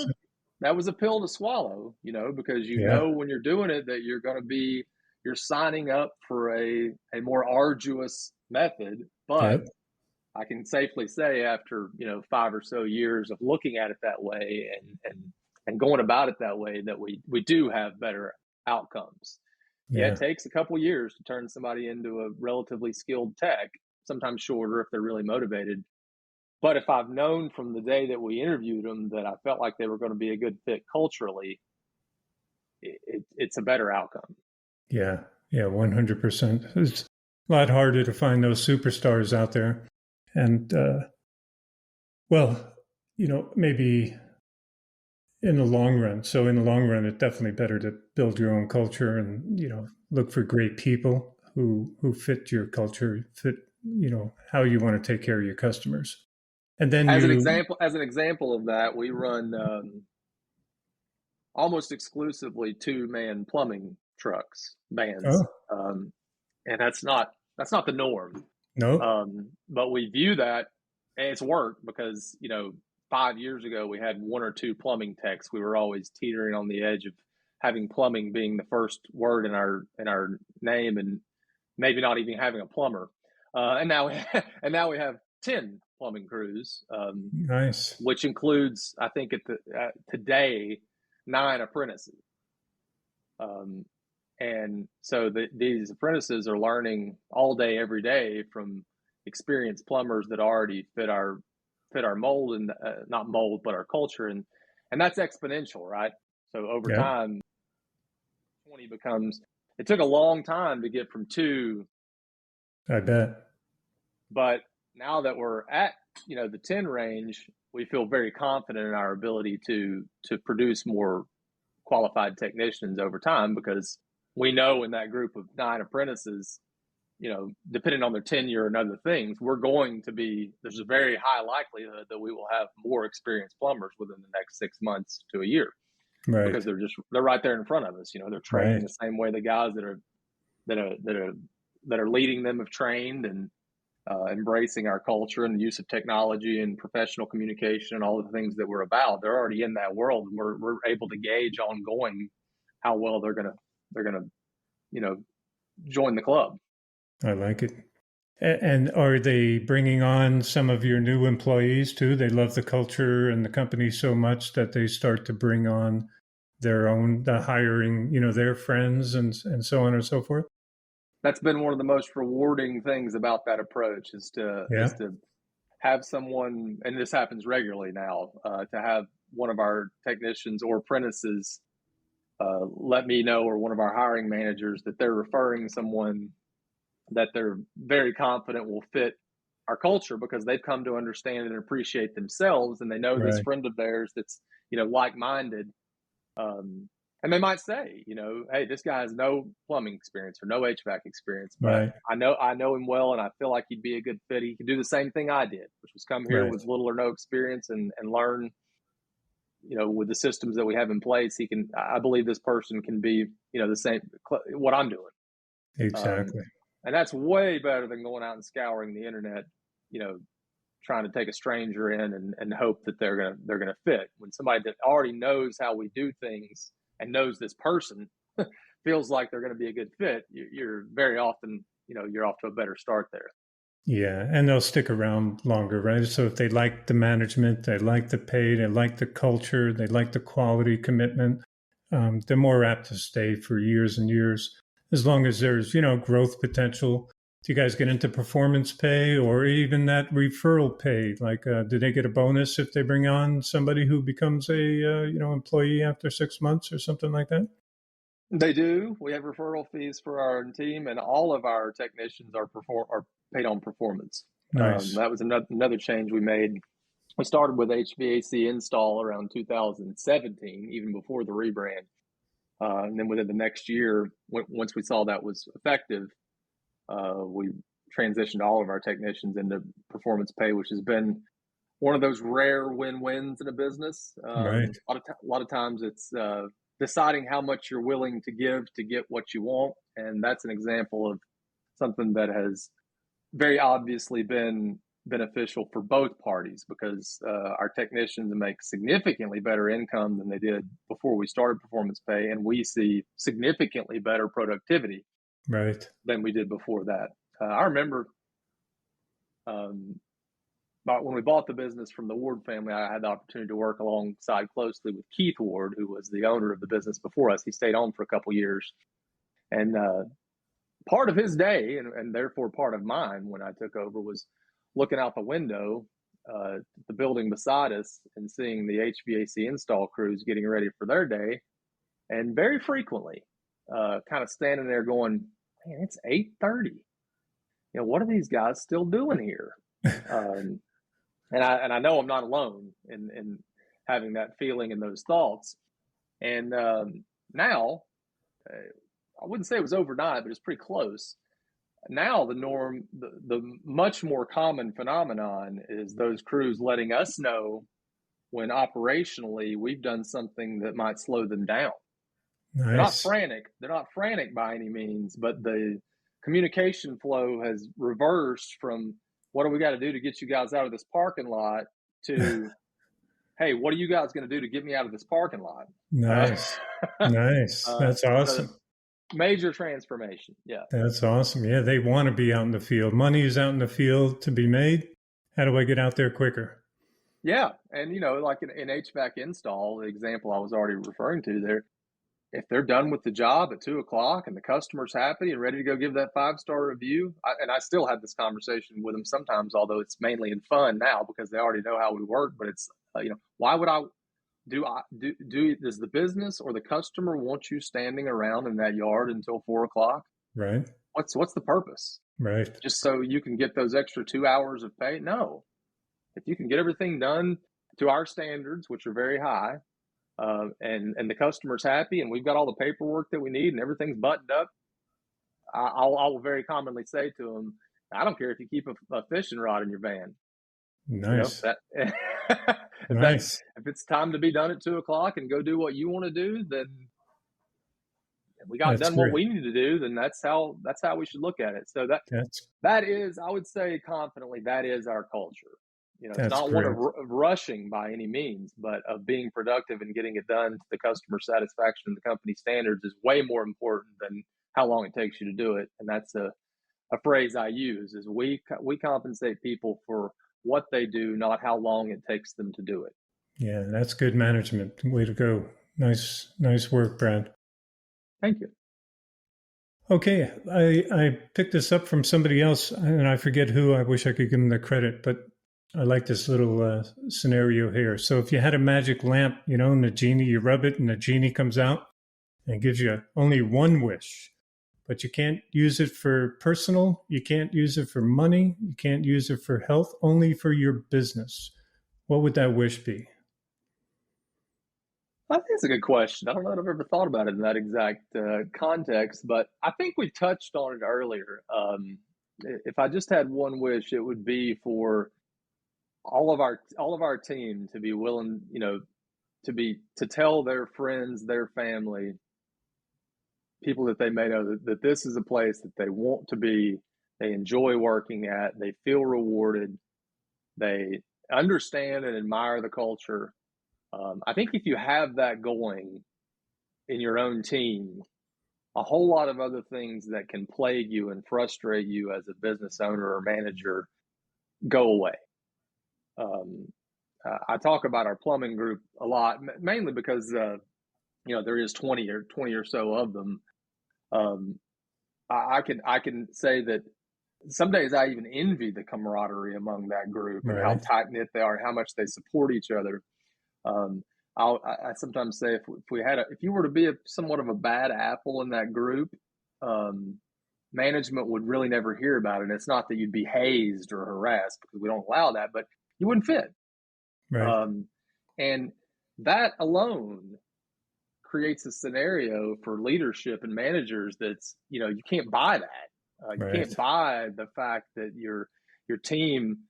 100%. a pill to swallow, because Yeah. when you're doing it that you're signing up for a more arduous method. But Yep. I can safely say, after 5 or so years of looking at it that way and going about it that way, that we do have better outcomes. Yeah, it Yeah. takes a couple of years to turn somebody into a relatively skilled tech, sometimes shorter if they're really motivated. But if I've known from the day that we interviewed them that I felt like they were going to be a good fit culturally, it's a better outcome. Yeah. Yeah. 100%. It's a lot harder to find those superstars out there. And, well, maybe in the long run. So in the long run, it's definitely better to build your own culture and, look for great people who fit your culture, fit, how you want to take care of your customers. And then As an you, example of that, we run almost exclusively two-man plumbing trucks, vans, oh, and that's not the norm. no, But we view that, and it's worked because 5 years ago we had one or two plumbing techs. We were always teetering on the edge of having plumbing being the first word in our name, and maybe not even having a plumber. And now we have 10 plumbing crews, Nice. which includes, I think, today, 9 apprentices. And so these apprentices are learning all day, every day from experienced plumbers that already fit our mold, and not mold, but our culture, and that's exponential, right? So over Yeah, time, 20 becomes. It took a long time to get from 2, I bet. but now that we're at the 10 range, we feel very confident in our ability to produce more qualified technicians over time, because we know in that group of 9 apprentices, depending on their tenure and other things, there's a very high likelihood that we will have more experienced plumbers within the next 6 months to a year, because Right, they're right there in front of us. They're training right. the same way the guys that are leading them have trained, and embracing our culture and the use of technology and professional communication and all the things that we're about. They're already in that world, and we're able to gauge ongoing how well they're gonna join the club. I like it. And are they bringing on some of your new employees too? They love the culture and the company so much that they start to bring on their own, the hiring, their friends and so on and so forth. That's been one of the most rewarding things about that approach, is to Yeah, have someone, and this happens regularly now, to have one of our technicians or apprentices let me know, or one of our hiring managers, that they're referring someone that they're very confident will fit our culture, because they've come to understand and appreciate themselves, and they know this right, friend of theirs that's like-minded. And they might say, hey, this guy has no plumbing experience or no HVAC experience, but right, I know him well, and I feel like he'd be a good fit. He could do the same thing I did, which was come here right. with little or no experience, and learn, with the systems that we have in place. I believe this person can be, the same, what I'm doing. Um, Exactly. and that's way better than going out and scouring the internet, trying to take a stranger in, and hope that they're gonna fit. When somebody that already knows how we do things and knows this person feels like they're going to be a good fit, you're very often, you're off to a better start there. Yeah, and they'll stick around longer, right? So if they like the management, they like the pay, they like the culture, they like the quality commitment, they're more apt to stay for years and years, as long as there's, growth potential. Do you guys get into performance pay or even that referral pay? Like, do they get a bonus if they bring on somebody who becomes a, employee after 6 months or something like that? They do. We have referral fees for our team, and all of our technicians are paid on performance. Nice. That was another change we made. We started with HVAC install around 2017, even before the rebrand. And then within the next year, once we saw that was effective, we transitioned all of our technicians into performance pay, which has been one of those rare win-wins in a business. Right. A lot of times it's deciding how much you're willing to give to get what you want, and that's an example of something that has very obviously been beneficial for both parties, because our technicians make significantly better income than they did before we started performance pay, and we see significantly better productivity Right. than we did before that. I remember but when we bought the business from the Ward family, I had the opportunity to work alongside closely with Keith Ward, who was the owner of the business before us. He stayed on for a couple years, and part of his day, and therefore part of mine when I took over, was looking out the window, the building beside us, and seeing the HVAC install crews getting ready for their day, and very frequently, kind of standing there going, "Man, it's 8:30. What are these guys still doing here?" Um, and I know I'm not alone in having that feeling and those thoughts. And now, I wouldn't say it was overnight, but it's pretty close. Now the norm, the much more common phenomenon, is those crews letting us know when operationally we've done something that might slow them down. They're not Nice. frantic. They're not frantic by any means, but the communication flow has reversed from, what do we got to do to get you guys out of this parking lot, to, hey, what are you guys going to do to get me out of this parking lot? Nice. Nice. That's So awesome. major transformation. Yeah. That's awesome. Yeah, they want to be out in the field. Money is out in the field to be made. How do I get out there quicker? Yeah, and like in HVAC install, the example I was already referring to there, if they're done with the job at 2 o'clock and the customer's happy and ready to go give that 5-star review, and I still have this conversation with them sometimes, although it's mainly in fun now because they already know how we work. But it's why would does the business or the customer want you standing around in that yard until 4 o'clock? Right. What's the purpose? Right. Just so you can get those extra 2 hours of pay? No. If you can get everything done to our standards, which are very high, and the customer's happy, and we've got all the paperwork that we need, and everything's buttoned up, I will very commonly say to them, I don't care if you keep a fishing rod in your van. Nice. That Nice. if it's time to be done at 2 o'clock and go do what you want to do, then we got That's done what great. we need to do. Then that's how we should look at it. So that is, I would say confidently, that is our culture. It's that's not one of great. rushing by any means, but of being productive and getting it done to the customer satisfaction and the company standards is way more important than how long it takes you to do it. And that's a phrase I use is we compensate people for what they do, not how long it takes them to do it. Yeah, that's good management. Way to go. Nice work, Brad. Thank you. Okay, I picked this up from somebody else, and I forget who. I wish I could give them the credit, but I like this little scenario here. So if you had a magic lamp, and the genie, you rub it, and the genie comes out and gives you only one wish, but you can't use it for personal, you can't use it for money, you can't use it for health, only for your business. What would that wish be? I think it's a good question. I don't know that I've ever thought about it in that exact context, but I think we touched on it earlier. If I just had one wish, it would be for all of our team to be willing, to tell their friends, their family, people that they may know that this is a place that they want to be, they enjoy working at, they feel rewarded, they understand and admire the culture. I think if you have that going in your own team, a whole lot of other things that can plague you and frustrate you as a business owner or manager go away. I talk about our plumbing group a lot, mainly because there is 20 or so of them. I can say that some days I even envy the camaraderie among that group and how Right. tight knit they are and how much they support each other. I sometimes say if you were to be somewhat of a bad apple in that group, management would really never hear about it. And it's not that you'd be hazed or harassed because we don't allow that, but you wouldn't fit. Right. And that alone creates a scenario for leadership and managers that's, you can't buy that. You Right. can't buy the fact that your team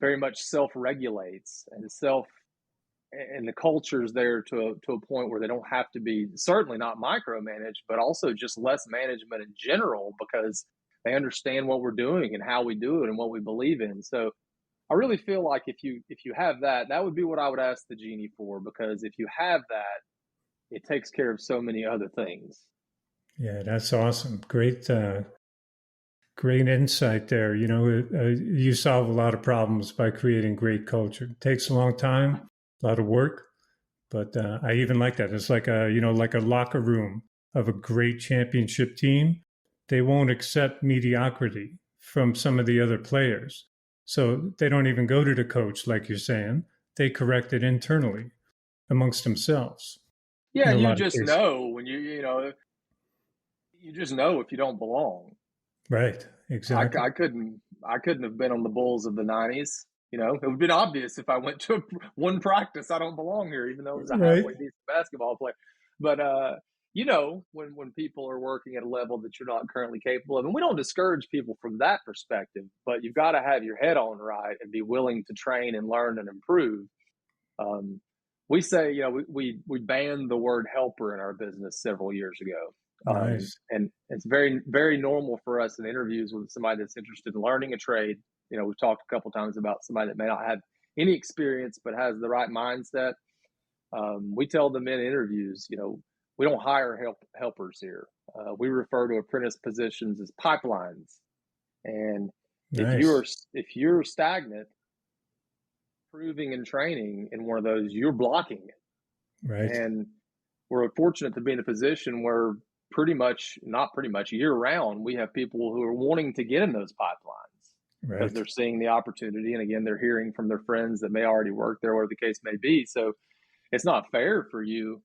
very much self-regulates and the culture's there to a point where they don't have to be, certainly not micromanaged, but also just less management in general because they understand what we're doing and how we do it and what we believe in. So I really feel like if you have that, that would be what I would ask the genie for, because if you have that, it takes care of so many other things. Yeah, that's awesome. Great insight there. You solve a lot of problems by creating great culture. It takes a long time, a lot of work, but I even like that. It's like like a locker room of a great championship team. They won't accept mediocrity from some of the other players. So they don't even go to the coach, like you're saying. They correct it internally amongst themselves Yeah, in a and you lot of just cases. know when you just know if you don't belong. Right. Exactly. I couldn't have been on the Bulls of the '90s. It would have been obvious if I went to one practice. I don't belong here, even though I was a Right. halfway decent basketball player. But when people are working at a level that you're not currently capable of, and we don't discourage people from that perspective, but you've got to have your head on right and be willing to train and learn and improve. Um, we say, we banned the word helper in our business several years ago. Nice. And it's very, very normal for us in interviews with somebody that's interested in learning a trade. We've talked a couple of times about somebody that may not have any experience, but has the right mindset. We tell them in interviews, we don't hire helpers here. We refer to apprentice positions as pipelines. And Nice. if you're stagnant, improving and training in one of those, you're blocking it. Right. And we're fortunate to be in a position where not pretty much year round, we have people who are wanting to get in those pipelines because Right. they're seeing the opportunity. And again, they're hearing from their friends that may already work there, whatever the case may be. So it's not fair for you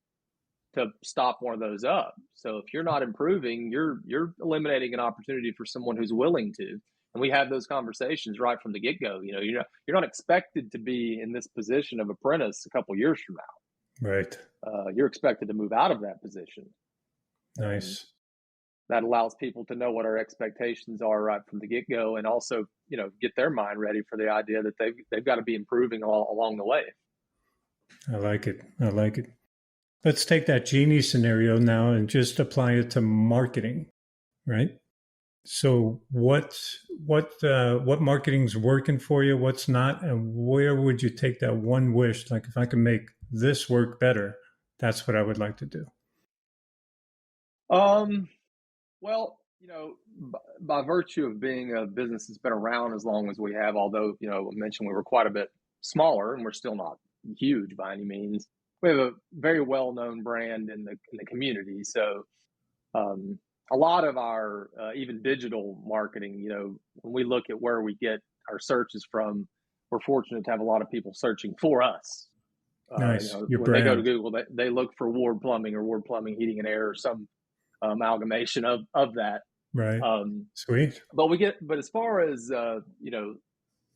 to stop one of those up. So if you're not improving, you're eliminating an opportunity for someone who's willing to. And we have those conversations right from the get-go. You're not expected to be in this position of apprentice a couple of years from now. Right. You're expected to move out of that position. Nice. That allows people to know what our expectations are right from the get-go, and also, get their mind ready for the idea that they've got to be improving all along the way. I like it. I like it. Let's take that genie scenario now and just apply it to marketing, right? So what marketing's working for you, what's not, and where would you take that one wish? Like, if I can make this work better, that's what I would like to do. Well, by virtue of being a business that's been around as long as we have, although, I mentioned we were quite a bit smaller and we're still not huge by any means, we have a very well-known brand in the community. So a lot of our even digital marketing, when we look at where we get our searches from, we're fortunate to have a lot of people searching for us. Nice. Your when brand. they go to Google, they look for Ward Plumbing or Ward Plumbing Heating and Air or some amalgamation of that. Right. Sweet. But as far as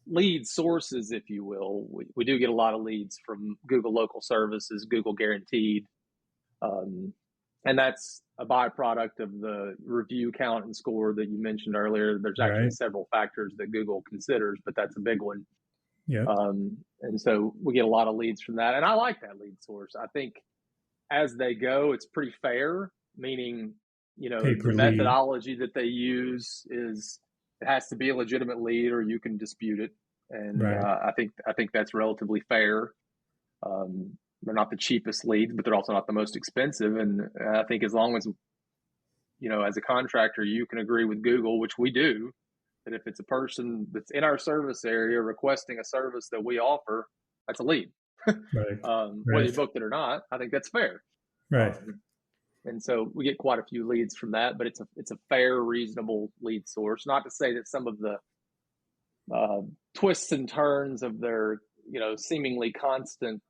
lead sources, if you will, we do get a lot of leads from Google Local Services, Google Guaranteed, and that's a byproduct of the review count and score that you mentioned earlier. There's actually several factors that Google considers, but that's a big one. Yeah. And so we get a lot of leads from that, and I like that lead source. I think as they go, it's pretty fair, meaning the methodology that they use it has to be a legitimate lead or you can dispute it. And I think that's relatively fair. They're not the cheapest leads, but they're also not the most expensive. And I think as long as, as a contractor, you can agree with Google, which we do, that if it's a person that's in our service area requesting a service that we offer, that's a lead. Whether you booked it or not, I think that's fair. Right. And so we get quite a few leads from that, but it's a fair, reasonable lead source. Not to say that some of the twists and turns of their, seemingly constant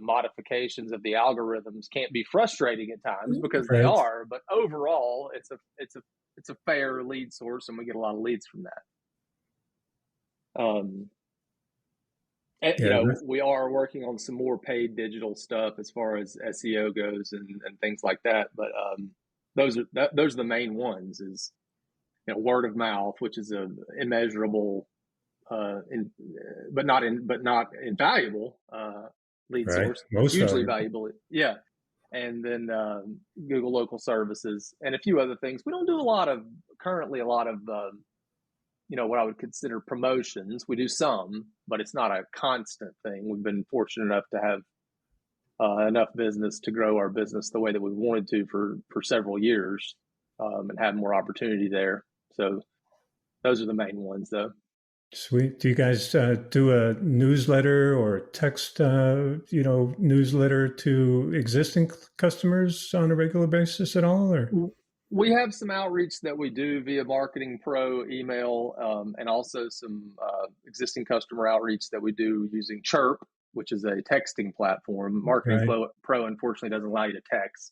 modifications of the algorithms can't be frustrating at times, because they are. But overall, it's a fair lead source, and we get a lot of leads from that. We are working on some more paid digital stuff as far as SEO goes and things like that. But those are the main ones. Is word of mouth, which is a immeasurable, but not invaluable lead source. Most hugely valuable. Yeah. And then Google Local Services and a few other things. We don't do currently a lot of what I would consider promotions. We do some, but it's not a constant thing. We've been fortunate enough to have enough business to grow our business the way that we wanted to for several years, and have more opportunity there. So those are the main ones, though. Sweet. Do you guys do a newsletter or text, newsletter to existing customers on a regular basis at all? Or we have some outreach that we do via Marketing Pro email, and also some existing customer outreach that we do using Chirp, which is a texting platform. Marketing Pro unfortunately doesn't allow you to text.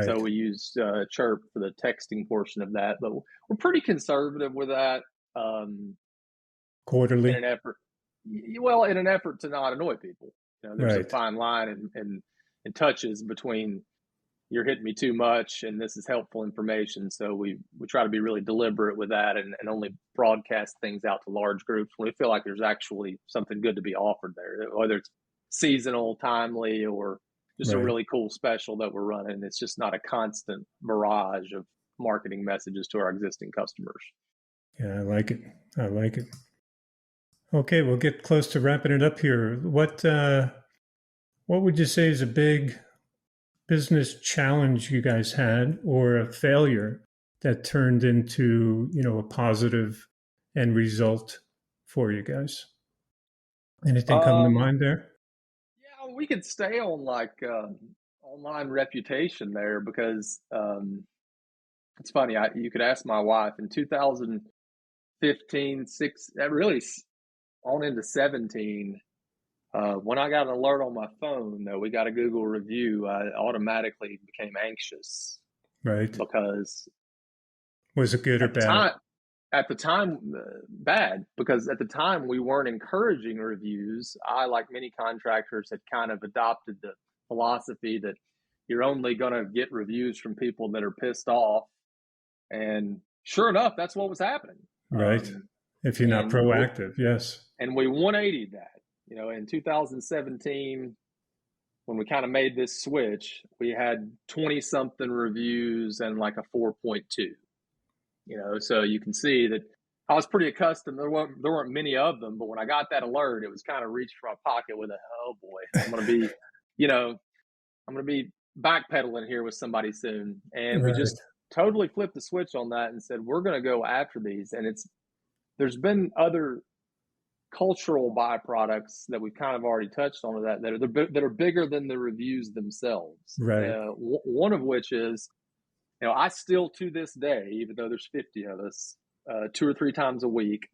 So we use Chirp for the texting portion of that, but we're pretty conservative with that. Quarterly? In an effort to not annoy people. There's a fine line and touches between you're hitting me too much and this is helpful information. So we try to be really deliberate with that and only broadcast things out to large groups when we feel like there's actually something good to be offered there, whether it's seasonal, timely, or just a really cool special that we're running. It's just not a constant barrage of marketing messages to our existing customers. Yeah, I like it. Okay, we'll get close to wrapping it up here. What would you say is a big business challenge you guys had, or a failure that turned into, a positive end result for you guys? Anything come to Um, mind there? yeah, we could stay on like online reputation there because it's funny. You could ask my wife in 2015, six, really on into 17. When I got an alert on my phone that we got a Google review, I automatically became anxious Right. because Was it good or at the bad? time, bad because at the time we weren't encouraging reviews. I, like many contractors, had kind of adopted the philosophy that you're only going to get reviews from people that are pissed off. And sure enough, that's what was happening. Right. If you're not And proactive, yes. we 180'd that. In 2017, when we kind of made this switch, we had 20 something reviews and like a 4.2. So you can see that I was pretty accustomed. There weren't many of them, but when I got that alert, it was kind of reached for my pocket with a, oh boy, I'm going to be, you know, I'm going to be backpedaling here with somebody soon. And we Right. just totally flipped the switch on that and said, we're going to go after these. And there's been other cultural byproducts that we've kind of already touched on that are bigger than the reviews themselves. Right. One of which is, I still to this day, even though there's 50 of us, 2 or 3 times a week,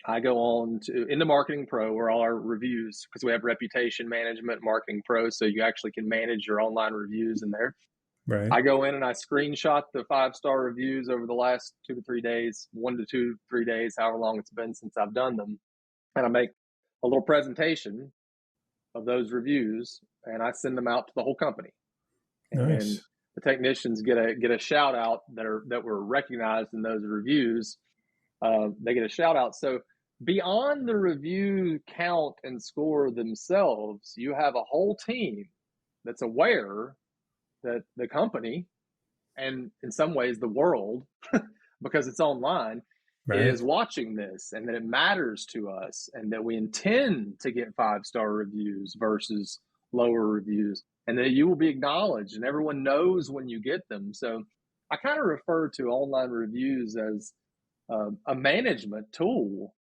I go on to into Marketing Pro where all our reviews, because we have reputation management, Marketing Pro, so you actually can manage your online reviews in there. Right. I go in and I screenshot the 5-star reviews over the last 2 to 3 days, 1 to 2, 3 days, however long it's been since I've done them, and I make a little presentation of those reviews and I send them out to the whole company. And Nice. the technicians get a shout out that were recognized in those reviews. They get a shout out. So beyond the review count and score themselves, you have a whole team that's aware that the company, and in some ways the world, because it's online, is Right. watching this and that it matters to us and that we intend to get 5-star reviews versus lower reviews and that you will be acknowledged and everyone knows when you get them. So I kind of refer to online reviews as a management tool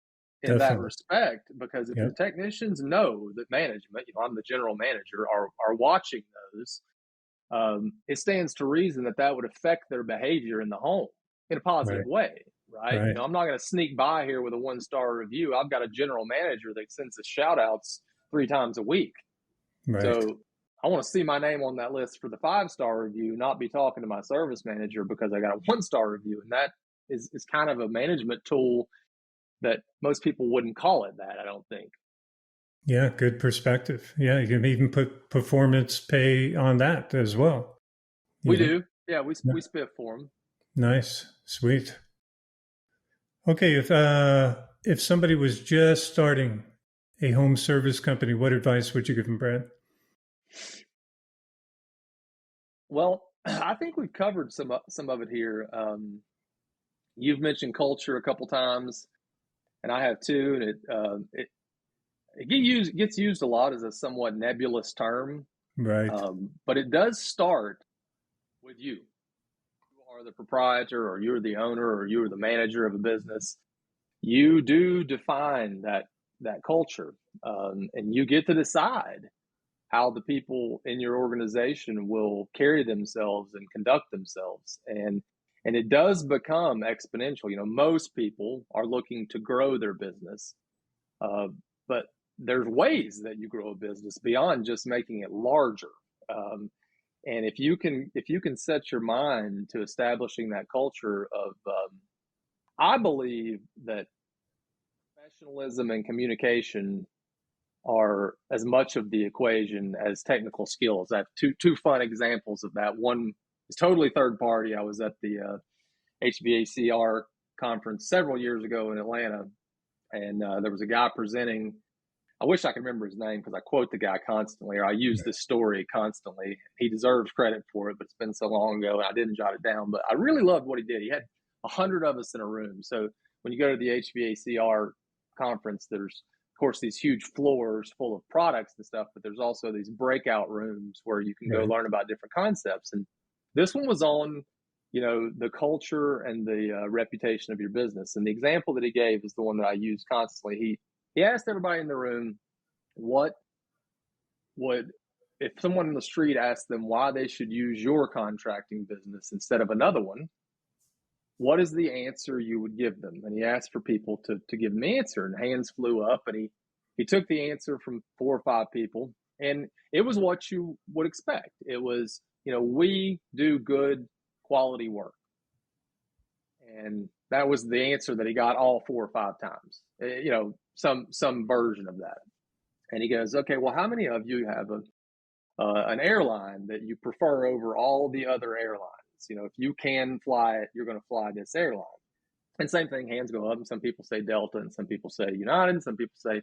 in that Definitely. respect, because if your Yep. technicians know that management, I'm the general manager, are watching those, it stands to reason that that would affect their behavior in the home in a positive Right. way, right? Right. I'm not going to sneak by here with a 1-star review. I've got a general manager that sends us shout outs 3 times a week. Right. So I want to see my name on that list for the 5-star review, not be talking to my service manager because I got a 1-star review. And that is kind of a management tool that most people wouldn't call it that, I don't think. Yeah. Good perspective. Yeah. You can even put performance pay on that as well. We You know. do. Yeah, Yeah. we spiff for them. Nice. Sweet. Okay. If somebody was just starting a home service company, what advice would you give them, Brad? Well, I think we've covered some of it here. You've mentioned culture a couple times, and I have too. And it gets used a lot as a somewhat nebulous term, Right. but it does start with you. You are the proprietor, or you're the owner, or you're the manager of a business. You do define that culture, and you get to decide how the people in your organization will carry themselves and conduct themselves. And it does become exponential. Most people are looking to grow their business, uh, but there's ways that you grow a business beyond just making it larger. Um, and if you can set your mind to establishing that culture of, I believe that professionalism and communication are as much of the equation as technical skills. I have two fun examples of that. One is totally third party. I was at the HVACR conference several years ago in Atlanta, and there was a guy presenting. I wish I could remember his name because I quote the guy constantly, or I use this story constantly. He deserves credit for it, but it's been so long ago and I didn't jot it down. But I really loved what he did. He had 100 of us in a room. So when you go to the HVACR conference, there's of course these huge floors full of products and stuff, but there's also these breakout rooms where you can go Right. learn about different concepts. And this one was on, the culture and the reputation of your business. And the example that he gave is the one that I use constantly. He asked everybody in the room, what would, if someone in the street asked them why they should use your contracting business instead of another one, what is the answer you would give them? And he asked for people to give him an answer, and hands flew up, and he took the answer from 4 or 5 people, and it was what you would expect. It was, we do good quality work. And that was the answer that he got all 4 or 5 times, some version of that. And he goes, okay, well, how many of you have an airline that you prefer over all the other airlines? If you can fly it, you're going to fly this airline. And same thing, hands go up, and some people say Delta, and some people say United, and some people say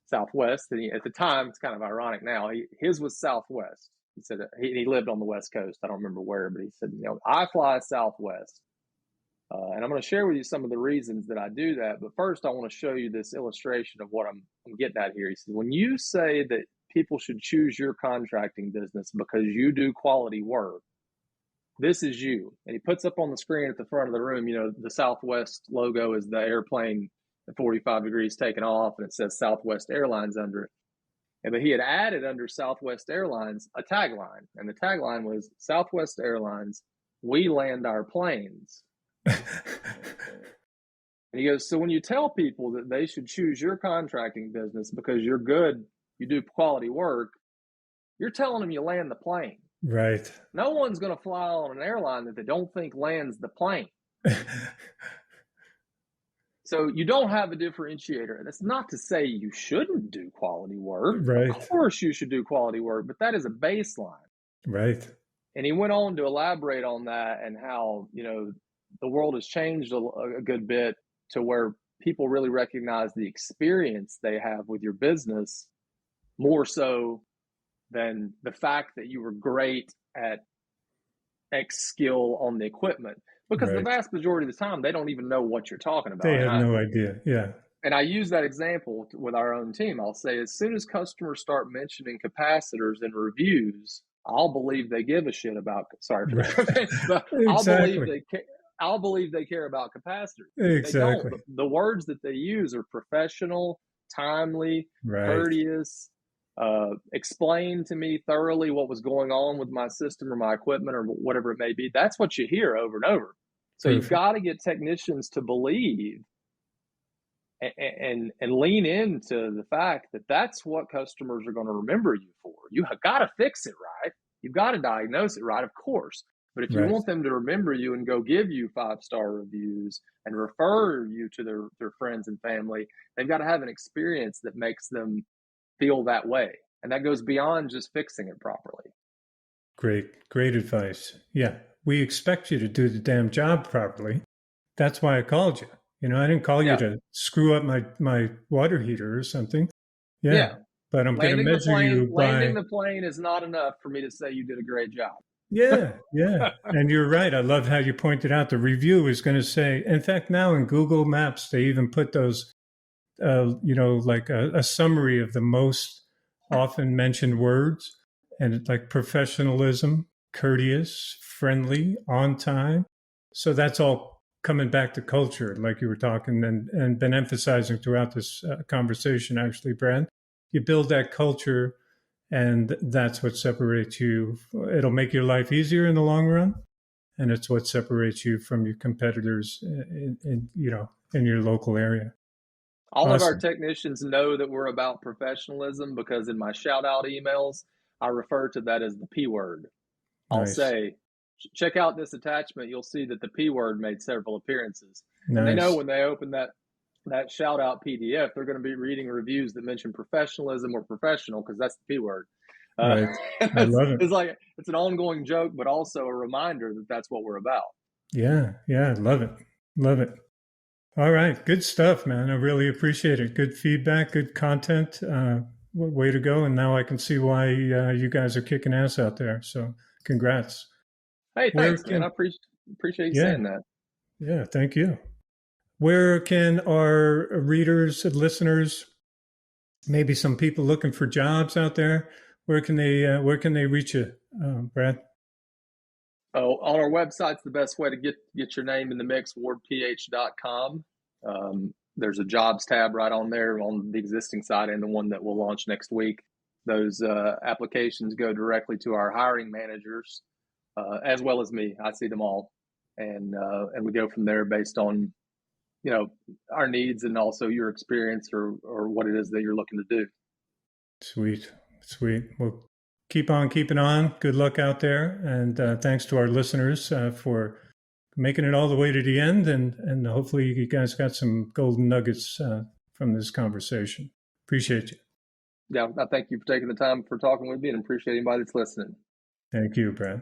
Southwest. And at the time, it's kind of ironic now, his was Southwest. He said he lived on the West Coast. I don't remember where, but he said, I fly Southwest. And I'm going to share with you some of the reasons that I do that. But first, I want to show you this illustration of what I'm getting at here. He said, when you say that people should choose your contracting business because you do quality work, this is you. And he puts up on the screen at the front of the room, the Southwest logo is the airplane at 45 degrees taken off, and it says Southwest Airlines under it. But he had added under Southwest Airlines a tagline, and the tagline was, Southwest Airlines, we land our planes. And he goes, so when you tell people that they should choose your contracting business because you're good, you do quality work, you're telling them you land the plane. Right. No one's going to fly on an airline that they don't think lands the plane. So you don't have a differentiator. That's not to say you shouldn't do quality work. Right. Of course you should do quality work, but that is a baseline. Right. And he went on to elaborate on that and how, the world has changed a good bit to where people really recognize the experience they have with your business more so than the fact that you were great at X skill on the equipment. Because the vast majority of the time, they don't even know what you're talking about. They have no idea. Yeah. And I use that example with our own team. I'll say, as soon as customers start mentioning capacitors in reviews, I'll believe they give a shit about, sorry for that, but exactly. I'll believe they care about capacitors. Exactly. They don't. The words that they use are professional, timely, courteous, explain to me thoroughly what was going on with my system or my equipment or whatever it may be. That's what you hear over and over. So you've got to get technicians to believe and lean into the fact that that's what customers are going to remember you for. You have got to fix it right. You've got to diagnose it right, of course. But if you want them to remember you and go give you 5-star reviews and refer you to their friends and family, they've got to have an experience that makes them feel that way. And that goes beyond just fixing it properly. Great advice. Yeah. We expect you to do the damn job properly. That's why I called you. I didn't call you to screw up my water heater or something. Yeah. But I'm going to measure you by... Landing the plane is not enough for me to say you did a great job. Yeah. And you're right. I love how you pointed out the review is going to say, in fact, now in Google Maps, they even put those, like a summary of the most often mentioned words, and it's like professionalism, courteous, friendly, on time. So that's all coming back to culture, like you were talking and been emphasizing throughout this conversation, actually, Brad. You build that culture, and that's what separates you. It'll make your life easier in the long run, and it's what separates you from your competitors in your local area. All of our technicians know that we're about professionalism because in my shout out emails, I refer to that as the P word. I'll say, check out this attachment. You'll see that the P word made several appearances. And they know when they open that shout out PDF, they're going to be reading reviews that mention professionalism or professional because that's the P word. I love it. It's an ongoing joke, but also a reminder that that's what we're about. Yeah. Love it. All right. Good stuff, man. I really appreciate it. Good feedback, good content. Way to go. And now I can see why you guys are kicking ass out there. So congrats. Hey, thanks, man. I appreciate you saying that. Yeah, thank you. Where can our readers and listeners, maybe some people looking for jobs out there, where can they reach you, Brad? Oh, on our website's the best way to get your name in the mix, wardph.com. There's a jobs tab right on there on the existing site and the one that we'll launch next week. Those applications go directly to our hiring managers, as well as me. I see them all, and we go from there based on our needs and also your experience or what it is that you're looking to do. Sweet. Well, keep on keeping on. Good luck out there, and thanks to our listeners for making it all the way to the end, and hopefully you guys got some golden nuggets from this conversation. Appreciate you. Yeah, I thank you for taking the time for talking with me and appreciate anybody that's listening. Thank you, Brad.